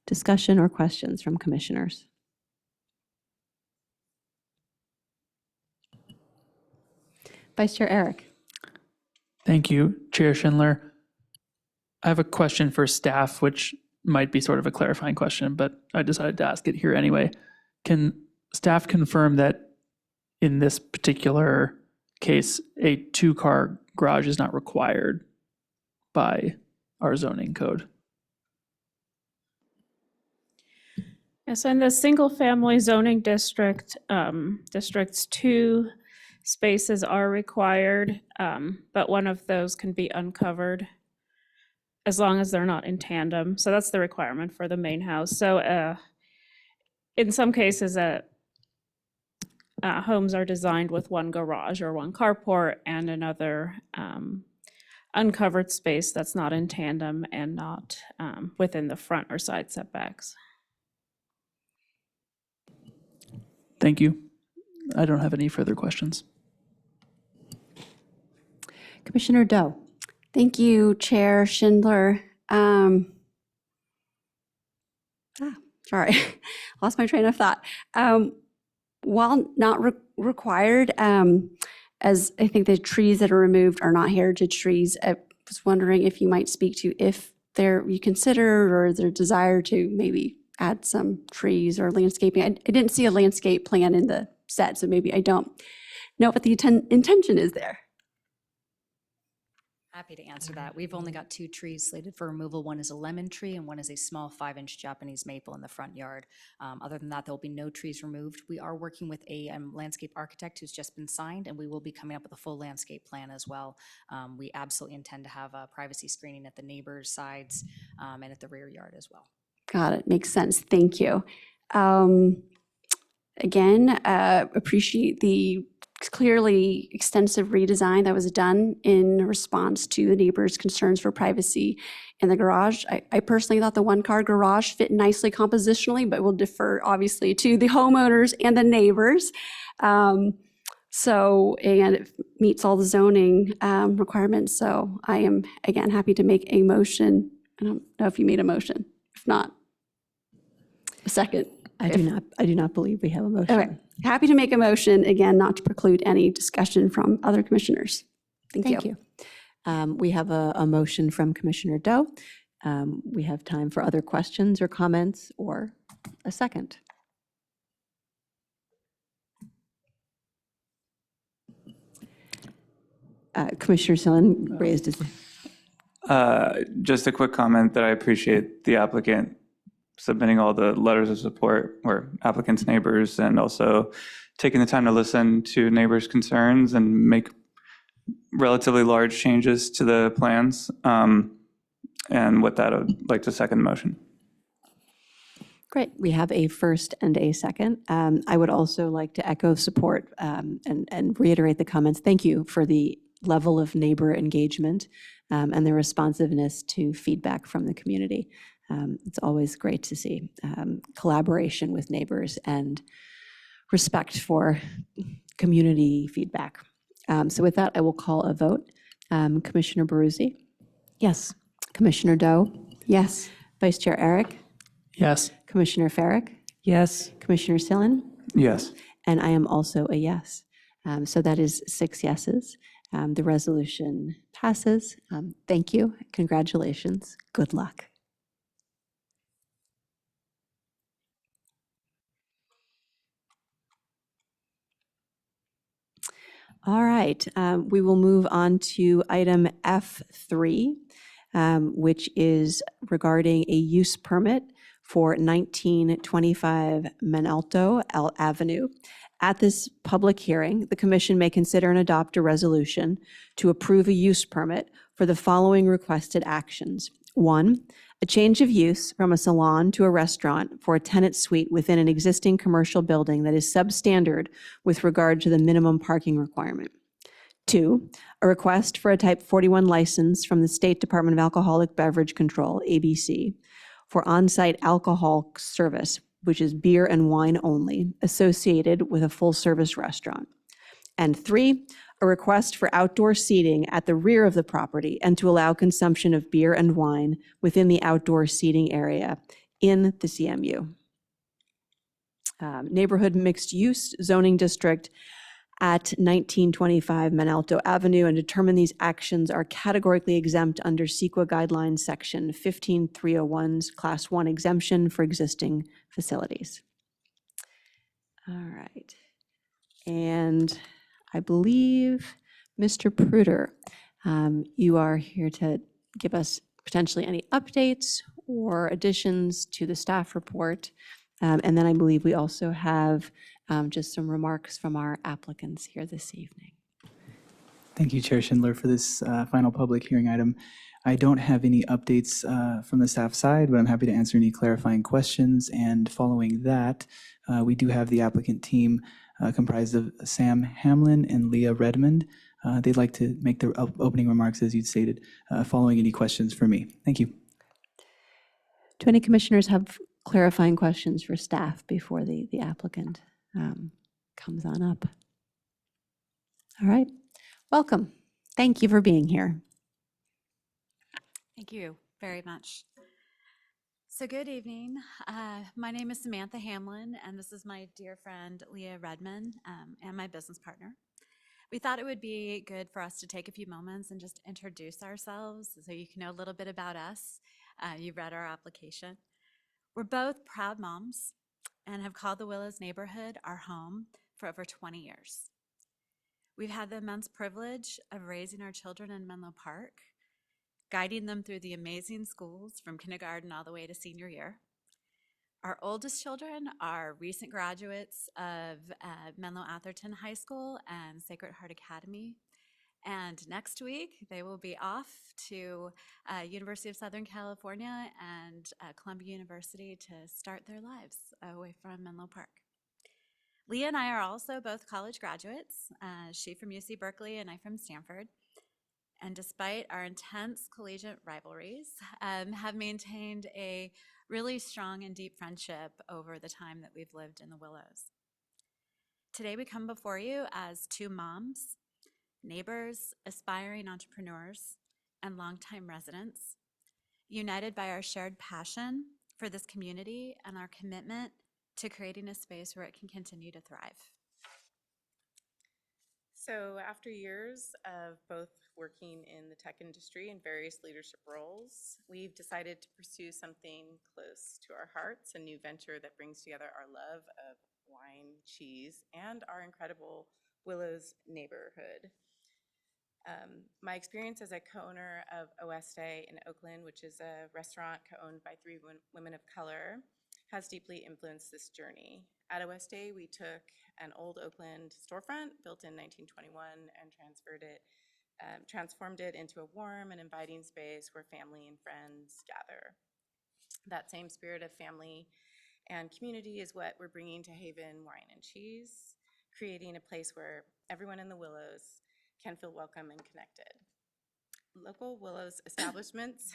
Discussion or questions from commissioners? Vice Chair Eric. Thank you, Chair Schindler. I have a question for staff, which might be sort of a clarifying question, but I decided to ask it here anyway. Can staff confirm that in this particular case, a 2-car garage is not required by our zoning code? Yes, in the single-family zoning district, districts 2 spaces are required, but one of those can be uncovered as long as they're not in tandem. So that's the requirement for the main house. So in some cases, homes are designed with one garage or one carport and another uncovered space that's not in tandem and not within the front or side setbacks. Thank you. I don't have any further questions. Commissioner Doe. Thank you, Chair Schindler. Sorry, lost my train of thought. While not required, as I think the trees that are removed are not heritage trees, I was wondering if you might speak to if you consider or their desire to maybe add some trees or landscaping. I didn't see a landscape plan in the set, so maybe I don't know what the intention is there. Happy to answer that. We've only got 2 trees slated for removal. One is a lemon tree and one is a small 5-inch Japanese maple in the front yard. Other than that, there'll be no trees removed. We are working with a landscape architect who's just been signed, and we will be coming up with a full landscape plan as well. We absolutely intend to have a privacy screening at the neighbors' sides and at the rear yard as well. Got it. Makes sense. Thank you. Again, appreciate the clearly extensive redesign that was done in response to the neighbors' concerns for privacy in the garage. I personally thought the 1-car garage fit nicely compositionally, but will defer obviously to the homeowners and the neighbors. And it meets all the zoning requirements. So I am, again, happy to make a motion. I don't know if you made a motion. If not, a second. I do not believe we have a motion. Okay, happy to make a motion, again, not to preclude any discussion from other commissioners. Thank you. We have a motion from Commissioner Doe. We have time for other questions or comments or a second? Commissioner Sillen raised his. Just a quick comment that I appreciate the applicant submitting all the letters of support or applicants' neighbors, and also taking the time to listen to neighbors' concerns and make relatively large changes to the plans. And with that, I would like to second the motion. Great. We have a first and a second. I would also like to echo support and reiterate the comments. Thank you for the level of neighbor engagement and the responsiveness to feedback from the community. It's always great to see collaboration with neighbors and respect for community feedback. So with that, I will call a vote. Commissioner Baruzzi? Yes. Commissioner Doe? Yes. Vice Chair Eric? Yes. Commissioner Farrick? Yes. Commissioner Sillen? Yes. And I am also a yes. So that is 6 yeses. The resolution passes. Thank you. Congratulations. Good luck. All right, we will move on to item F3, which is regarding a use permit for 1925 Menalto Avenue. At this public hearing, the commission may consider and adopt a resolution to approve a use permit for the following requested actions. 1, a change of use from a salon to a restaurant for a tenant suite within an existing commercial building that is substandard with regard to the minimum parking requirement. 2, a request for a Type 41 license from the State Department of Alcoholic Beverage Control, ABC, for on-site alcohol service, which is beer and wine only, associated with a full-service restaurant. And 3, a request for outdoor seating at the rear of the property and to allow consumption of beer and wine within the outdoor seating area in the CMU. Neighborhood mixed use zoning district at 1925 Menalto Avenue, and determine these actions are categorically exempt under CEQA guidelines section 15301's class 1 exemption for existing facilities. All right. And I believe, Mr. Pruder, you are here to give us potentially any updates or additions to the staff report. And then I believe we also have just some remarks from our applicants here this evening. Thank you, Chair Schindler, for this final public hearing item. I don't have any updates from the staff side, but I'm happy to answer any clarifying questions. And following that, we do have the applicant team comprised of Sam Hamlin and Leah Redmond. They'd like to make their opening remarks, as you'd stated, following any questions for me. Thank you. Do any commissioners have clarifying questions for staff before the applicant comes on up? All right. Welcome. Thank you for being here. Thank you very much. So good evening. My name is Samantha Hamlin, and this is my dear friend Leah Redmond and my business partner. We thought it would be good for us to take a few moments and just introduce ourselves so you can know a little bit about us. You've read our application. We're both proud moms and have called the Willows neighborhood our home for over 20 years. We've had the immense privilege of raising our children in Menlo Park, guiding them through the amazing schools from kindergarten all the way to senior year. Our oldest children are recent graduates of Menlo Atherton High School and Sacred Heart Academy. And next week, they will be off to University of Southern California and Columbia University to start their lives away from Menlo Park. Leah and I are also both college graduates, she from UC Berkeley and I from Stanford. And despite our intense collegiate rivalries, have maintained a really strong and deep friendship over the time that we've lived in the Willows. Today we come before you as two moms, neighbors, aspiring entrepreneurs, and longtime residents, united by our shared passion for this community and our commitment to creating a space where it can continue to thrive. So after years of both working in the tech industry in various leadership roles, we've decided to pursue something close to our hearts, a new venture that brings together our love of wine, cheese, and our incredible Willows neighborhood. My experience as a co-owner of Oeste in Oakland, which is a restaurant co-owned by 3 women of color, has deeply influenced this journey. At Oeste, we took an old Oakland storefront built in 1921 and transformed it into a warm and inviting space where family and friends gather. That same spirit of family and community is what we're bringing to Haven Wine and Cheese, creating a place where everyone in the Willows can feel welcome and connected. Local Willows establishments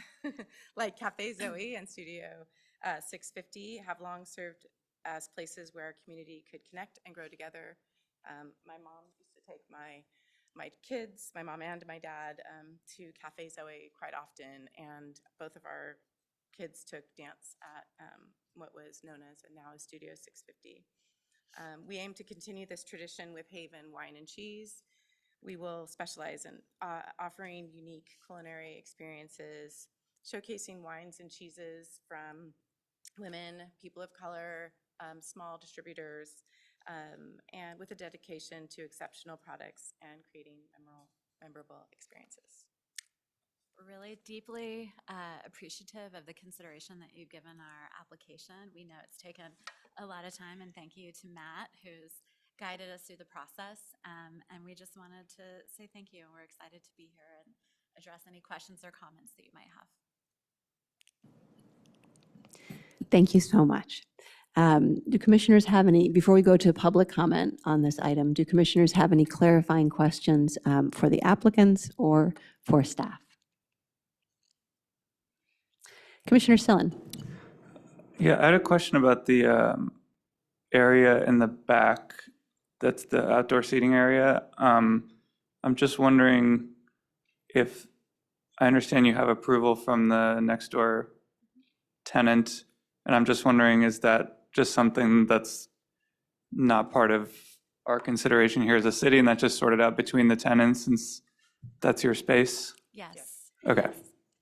like Cafe Zoe and Studio 650 have long served as places where our community could connect and grow together. My mom used to take my kids, my mom and my dad, to Cafe Zoe quite often, and both of our kids took dance at what was known as and now is Studio 650. We aim to continue this tradition with Haven Wine and Cheese. We will specialize in offering unique culinary experiences, showcasing wines and cheeses from women, people of color, small distributors, and with a dedication to exceptional products and creating memorable experiences. We're really deeply appreciative of the consideration that you've given our application. We know it's taken a lot of time, and thank you to Matt, who's guided us through the process. And we just wanted to say thank you. We're excited to be here and address any questions or comments that you might have. Thank you so much. Do commissioners have any, before we go to public comment on this item, do commissioners have any clarifying questions for the applicants or for staff? Commissioner Sillen. Yeah, I had a question about the area in the back. That's the outdoor seating area. I'm just wondering if, I understand you have approval from the next door tenant, and I'm just wondering, is that just something that's not part of our consideration here as a city, and that's just sorted out between the tenants since that's your space? Yes. Okay,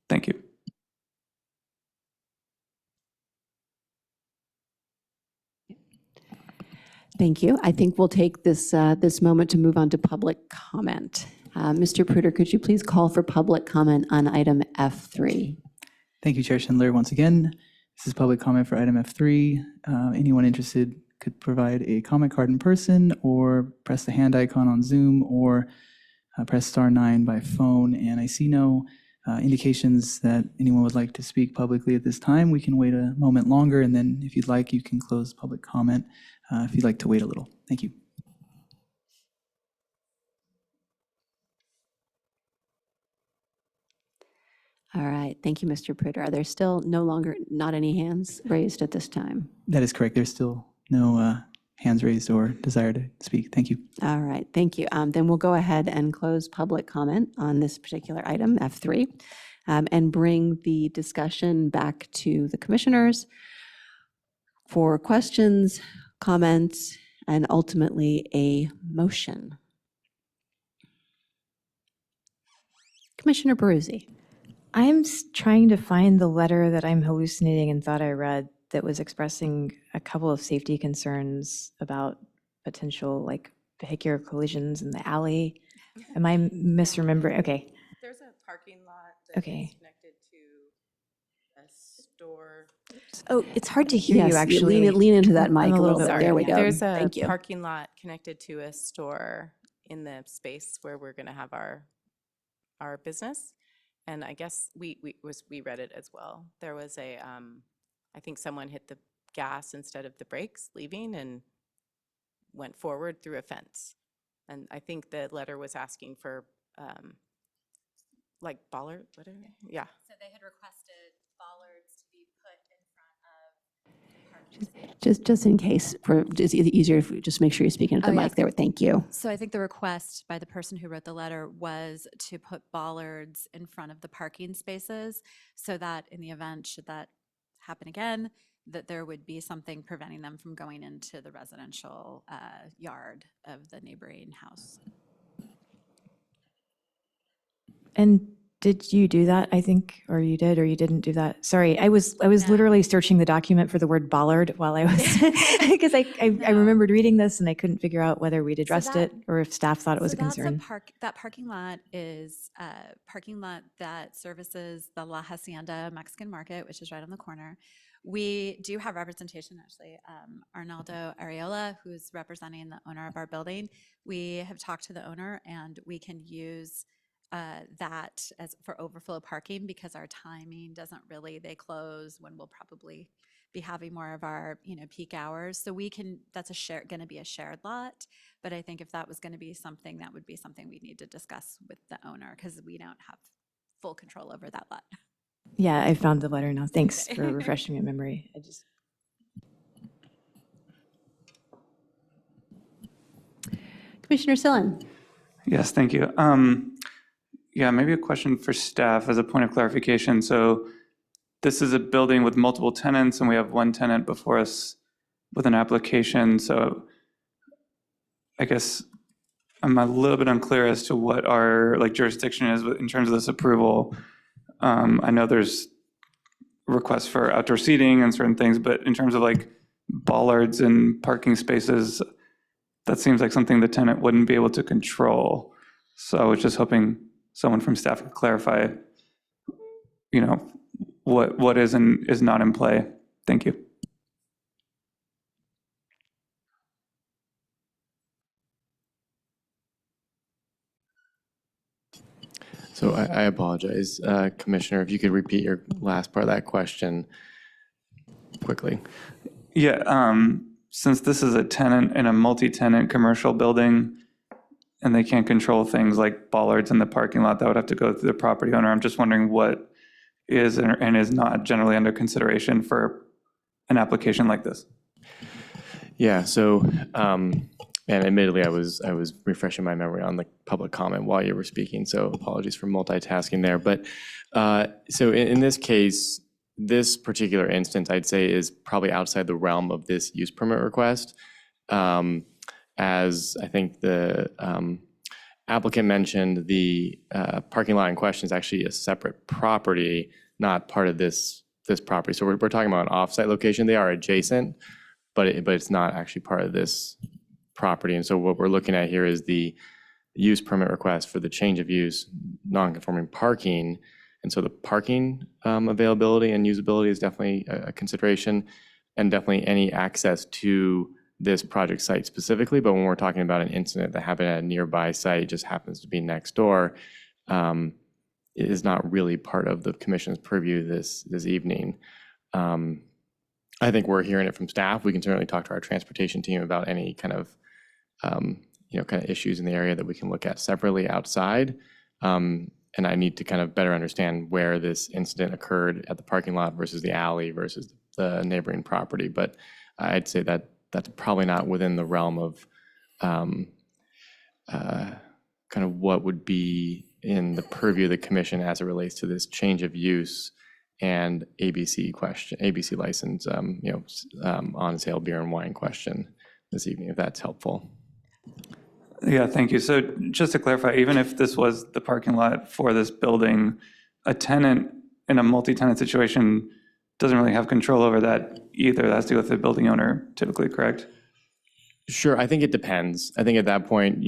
thank you. Thank you. I think we'll take this, this moment to move on to public comment. Mr. Pruder, could you please call for public comment on item F3? Thank you, Chair Schindler. Once again, this is public comment for item F3. Anyone interested could provide a comment card in person or press the hand icon on Zoom or press *9 by phone. And I see no indications that anyone would like to speak publicly at this time. We can wait a moment longer, and then if you'd like, you can close public comment if you'd like to wait a little. Thank you. All right. Thank you, Mr. Pruder. Are there still not any hands raised at this time? That is correct. There's still no hands raised or desire to speak. Thank you. All right. Thank you. Then we'll go ahead and close public comment on this particular item, F3, and bring the discussion back to the commissioners for questions, comments, and ultimately a motion. Commissioner Baruzzi. I'm trying to find the letter that I'm hallucinating and thought I read that was expressing a couple of safety concerns about potential like vehicular collisions in the alley. Am I misremembering? Okay. There's a parking lot that is connected to a store. Oh, it's hard to hear you actually. Lean into that mic I'm a little bit bit. worried. There we go. There's a Thank you. parking lot connected to a store in the space where we're going to have our business. And I guess we read it as well. There was a, I think someone hit the gas instead of the brakes leaving and went forward through a fence. And I think the letter was asking for like bollard, yeah. So they had requested bollards to be put in front of the parking. Just in case, it's easier if we just make sure you're speaking at the mic yes. there. Thank you. So I think the request by the person who wrote the letter was to put bollards in front of the parking spaces so that in the event, should that happen again, that there would be something preventing them from going into the residential yard of the neighboring house. And did you do that, I think, or you did, or you didn't do that? Sorry, I was literally searching the document for the word bollard while I was, because I remembered reading this and I couldn't figure out whether we'd addressed it or if staff thought it was a concern. That parking lot is a parking lot that services the La Hacienda Mexican Market, which is right on the corner. We do have representation, actually. Arnaldo Areola, who's representing the owner of our building, we have talked to the owner and we can use that as for overflow parking because our timing doesn't really, they close when we'll probably be having more of our, peak hours. So we can, that's going to be a shared lot. But I think if that was going to be something, that would be something we need to discuss with the owner because we don't have full control over that lot. Yeah, I found the letter now. Thanks for refreshing my memory. Commissioner Sillen. Yes, thank you. Yeah, maybe a question for staff as a point of clarification. So this is a building with multiple tenants and we have one tenant before us with an application. So I guess I'm a little bit unclear as to what our jurisdiction is in terms of this approval. I know there's requests for outdoor seating and certain things, but in terms of bollards and parking spaces, that seems like something the tenant wouldn't be able to control. So I was just hoping someone from staff could clarify, what is and is not in play. Thank you. So I apologize, Commissioner, if you could repeat your last part of that question quickly. Yeah, since this is a tenant in a multi-tenant commercial building and they can't control things like bollards in the parking lot, that would have to go through the property owner. I'm just wondering what is and is not generally under consideration for an application like this. Yeah, so, and admittedly, I was refreshing my memory on the public comment while you were speaking, so apologies for multitasking there. But so in this case, this particular instance, I'd say, is probably outside the realm of this use permit request. As I think the applicant mentioned, the parking lot in question is actually a separate property, not part of this property. So we're talking about an offsite location. They are adjacent, but it's not actually part of this property. And so what we're looking at here is the use permit request for the change of use non-conforming parking. And so the parking availability and usability is definitely a consideration, and definitely any access to this project site specifically. But when we're talking about an incident that happened at a nearby site, just happens to be next door, it is not really part of the commission's purview this evening. I think we're hearing it from staff. We can certainly talk to our transportation team about any kind of issues in the area that we can look at separately outside. And I need to kind of better understand where this incident occurred at the parking lot versus the alley versus the neighboring property. But I'd say that that's probably not within the realm of kind of what would be in the purview of the commission as it relates to this change of use and ABC license, on sale beer and wine question this evening, if that's helpful. Yeah, thank you. So just to clarify, even if this was the parking lot for this building, a tenant in a multi-tenant situation doesn't really have control over that either. That has to go with the building owner typically, correct? Sure, I think it depends. I think at that point,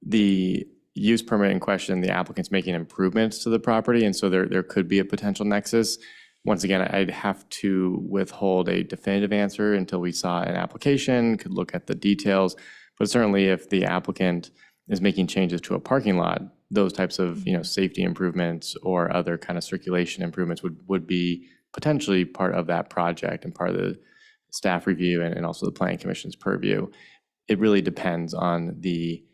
the use permit in question, the applicant's making improvements to the property, and so there could be a potential nexus. Once again, I'd have to withhold a definitive answer until we saw an application, could look at the details. But certainly if the applicant is making changes to a parking lot, those types of safety improvements or other kind of circulation improvements would be potentially part of that project and part of the staff review and also the planning commission's purview. It really depends on the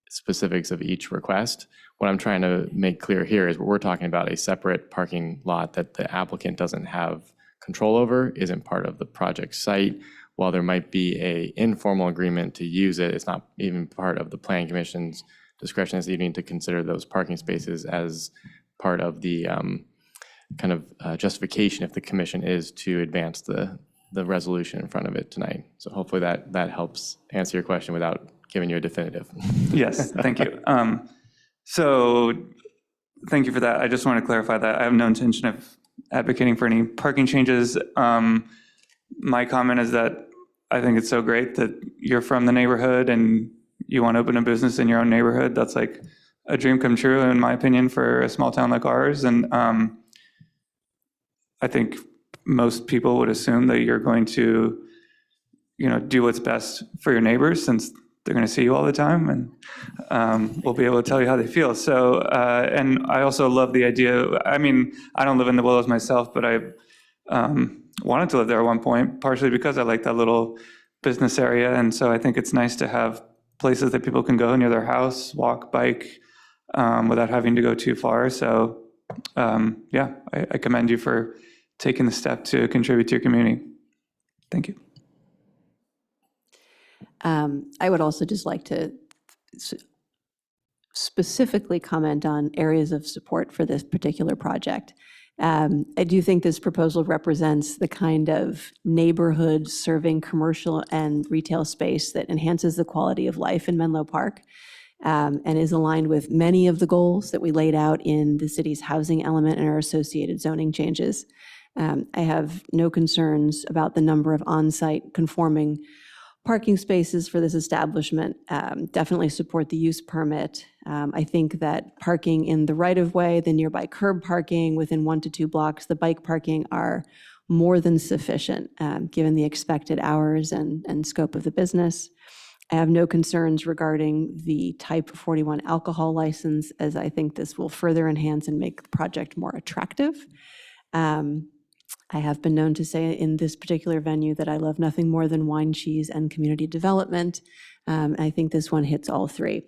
specifics of each request. What I'm trying to make clear here is we're talking about a separate parking lot that the applicant doesn't have control over, isn't part of the project site. While there might be an informal agreement to use it, it's not even part of the planning commission's discretion this evening to consider those parking spaces as part of the kind of justification if the commission is to advance the resolution in front of it tonight. So hopefully that helps answer your question without giving you a definitive. Yes, thank you. So Thank you for that. I just want to clarify that I have no intention of advocating for any parking changes. My comment is that I think it's so great that you're from the neighborhood and you want to open a business in your own neighborhood. That's like a dream come true, in my opinion, for a small town like ours. And I think most people would assume that you're going to, do what's best for your neighbors, since they're going to see you all the time, and we'll be able to tell you how they feel. So, and I also love the idea. I mean, I don't live in the Willows myself, but I wanted to live there at one point, partially because I like that little business area. And so I think it's nice to have places that people can go near their house, walk, bike, without having to go too far. So yeah, I commend you for taking the step to contribute to your community. Thank you. I would also just like to specifically comment on areas of support for this particular project. I do think this proposal represents the kind of neighborhood serving commercial and retail space that enhances the quality of life in Menlo Park, and is aligned with many of the goals that we laid out in the city's housing element and our associated zoning changes. I have no concerns about the number of on-site conforming parking spaces for this establishment. Definitely support the use permit. I think that parking in the right-of-way, the nearby curb parking within 1 to 2 blocks, the bike parking are more than sufficient, given the expected hours and scope of the business. I have no concerns regarding the type 41 alcohol license, as I think this will further enhance and make the project more attractive. I have been known to say in this particular venue that I love nothing more than wine, cheese, and community development. I think this one hits all three.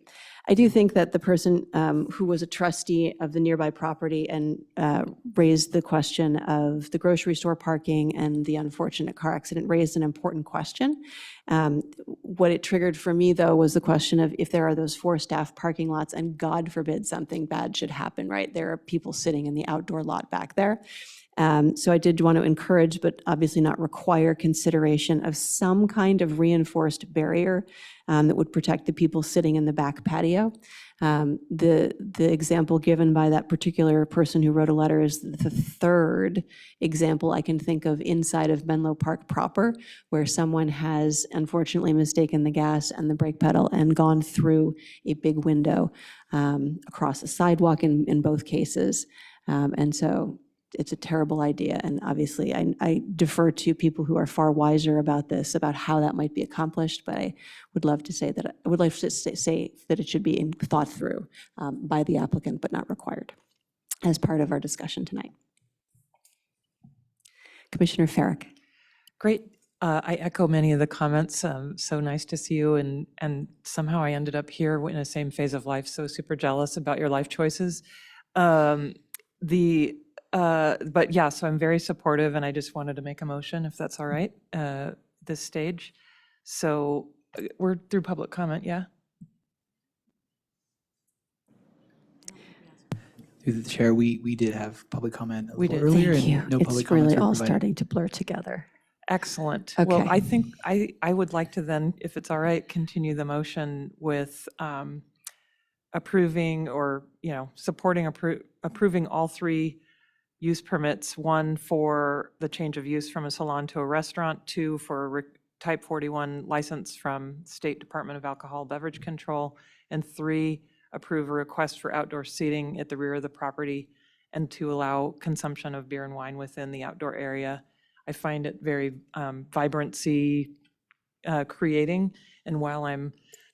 I do think that the person who was a trustee of the nearby property and raised the question of the grocery store parking and the unfortunate car accident raised an important question. What it triggered for me, though, was the question of if there are those 4 staff parking lots and God forbid something bad should happen, right? There are people sitting in the outdoor lot back there. So I did want to encourage, but obviously not require, consideration of some kind of reinforced barrier that would protect the people sitting in the back patio. The example given by that particular person who wrote a letter is the third example I can think of inside of Menlo Park proper, where someone has unfortunately mistaken the gas and the brake pedal and gone through a big window across the sidewalk in both cases. And so it's a terrible idea, and obviously I defer to people who are far wiser about this, about how that might be accomplished, but I would love to say that it should be thought through by the applicant, but not required, as part of our discussion tonight. Commissioner Farrick. Great. I echo many of the comments. So nice to see you, and somehow I ended up here in the same phase of life, so super jealous about your life choices. But yeah, so I'm very supportive, and I just wanted to make a motion, if that's all right, this stage. So we're through public comment, yeah? Through the chair, we did have public comment We little did. earlier. Thank you. And no public It's really comments were all provided. starting to blur together. Excellent. Well, Okay. I think I would like to then, if it's all right, continue the motion with approving or, supporting, approving all 3 use permits, 1 for the change of use from a salon to a restaurant, 2 for a type 41 license from State Department of Alcohol Beverage Control, and 3, approve a request for outdoor seating at the rear of the property, and to allow consumption of beer and wine within the outdoor area. I find it very vibrancy creating, and while I'm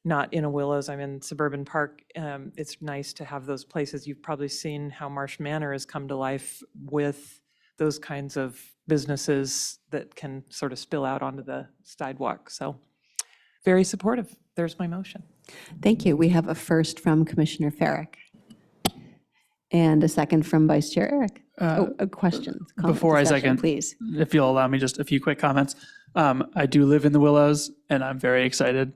not in a Willows, I'm in Suburban Park, it's nice to have those places. You've probably seen how Marsh Manor has come to life with those kinds of businesses that can sort of spill out onto the sidewalk. So very supportive. There's my motion. Thank you. We have a first from Commissioner Farrick and a second from Vice Chair Eric. A question. comment, Before I discussion, second, please. if you'll allow me just a few quick comments. I do live in the Willows, and I'm very excited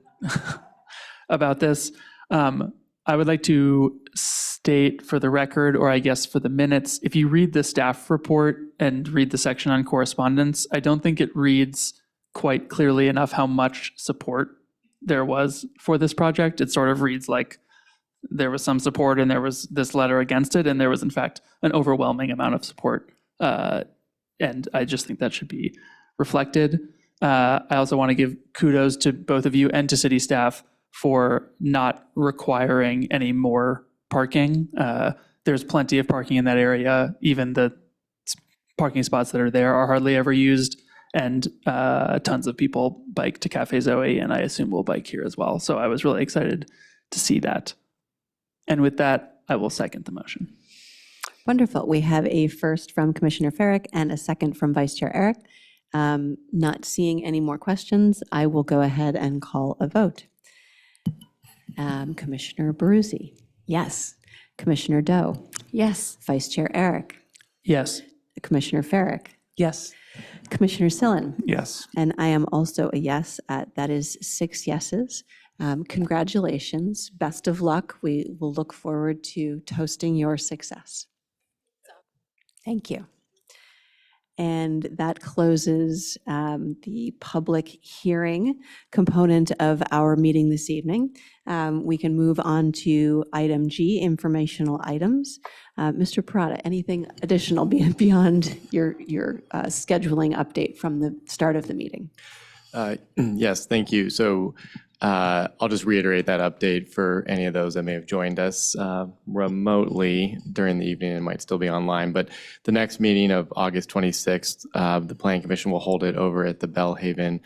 about this. I would like to state for the record, or I guess for the minutes, if you read the staff report and read the section on correspondence, I don't think it reads quite clearly enough how much support there was for this project. It sort of reads like there was some support and there was this letter against it, and there was in fact an overwhelming amount of support. And I just think that should be reflected. I also want to give kudos to both of you and to city staff for not requiring any more parking. There's plenty of parking in that area. Even the parking spots that are there are hardly ever used, and tons of people bike to Cafe Zoe, and I assume will bike here as well. So I was really excited to see that. And with that, I will second the motion. Wonderful. We have a first from Commissioner Farrick and a second from Vice Chair Eric. Not seeing any more questions, I will go ahead and call a vote. Commissioner Baruzzi? Yes. Commissioner Doe? Yes. Vice Chair Eric? Yes. Commissioner Farrick? Yes. Commissioner Sillen? Yes. And I am also a yes. That is 6 yeses. Congratulations. Best of luck. We will look forward to toasting your success. Thank you. And that closes the public hearing component of our meeting this evening. We can move on to item G, informational items. Mr. Parada, anything additional beyond your scheduling update from the start of the meeting? Yes, thank you. So I'll just reiterate that update for any of those that may have joined us remotely during the evening and might still be online. But the next meeting of August 26th, the Planning Commission will hold it over at the Bellhaven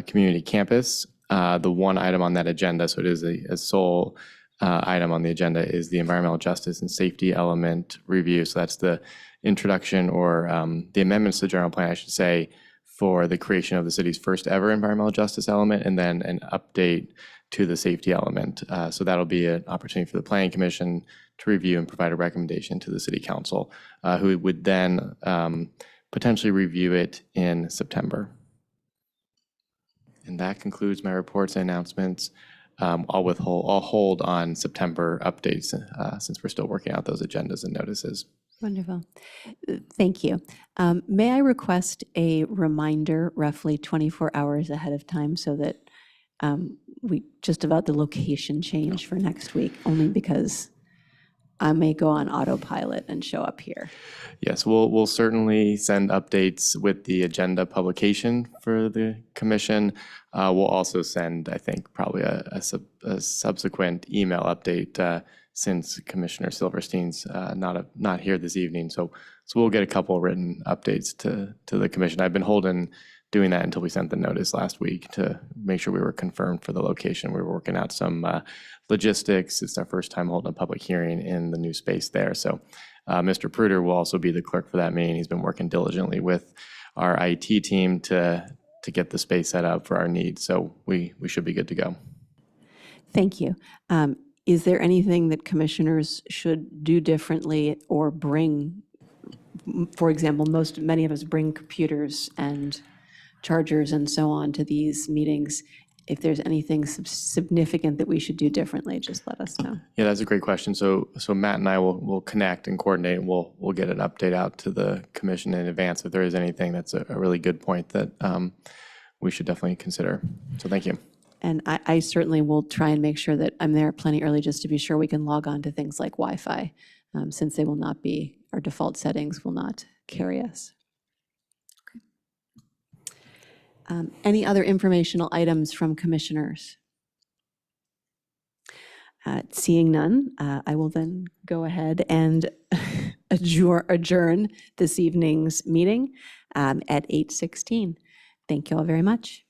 Community Campus. The one item on that agenda, so it is a sole item on the agenda, is the environmental justice and safety element review. So that's the introduction or the amendments to the general plan, I should say, for the creation of the city's first ever environmental justice element, and then an update to the safety element. So that'll be an opportunity for the Planning Commission to review and provide a recommendation to the City Council, who would then potentially review it in September. And that concludes my reports and announcements. I'll hold on September updates since we're still working out those agendas and notices. Wonderful. Thank you. May I request a reminder roughly 24 hours ahead of time so that we just about the location change for next week, only because I may go on autopilot and show up here. Yes, we'll certainly send updates with the agenda publication for the commission. We'll also send, I think, probably a subsequent email update since Commissioner Silverstein's not here this evening. So we'll get a couple written updates to the commission. I've been doing that until we sent the notice last week to make sure we were confirmed for the location. We were working out some logistics. It's our first time holding a public hearing in the new space there. So Mr. Pruder will also be the clerk for that meeting. He's been working diligently with our IT team to get the space set up for our needs. So we should be good to go. Thank you. Is there anything that commissioners should do differently or bring? For example, many of us bring computers and chargers and so on to these meetings. If there's anything significant that we should do differently, just let us know. Yeah, that's a great question. So Matt and I will connect and coordinate, and we'll get an update out to the commission in advance if there is anything. That's a really good point that we should definitely consider. So thank you. And I certainly will try and make sure that I'm there plenty early just to be sure we can log on to things like Wi-Fi, since they will not be, our default settings will not carry us. Okay. Any other informational items from commissioners? Seeing none, I will then go ahead and adjourn this evening's meeting at 8:16. Thank you all very much.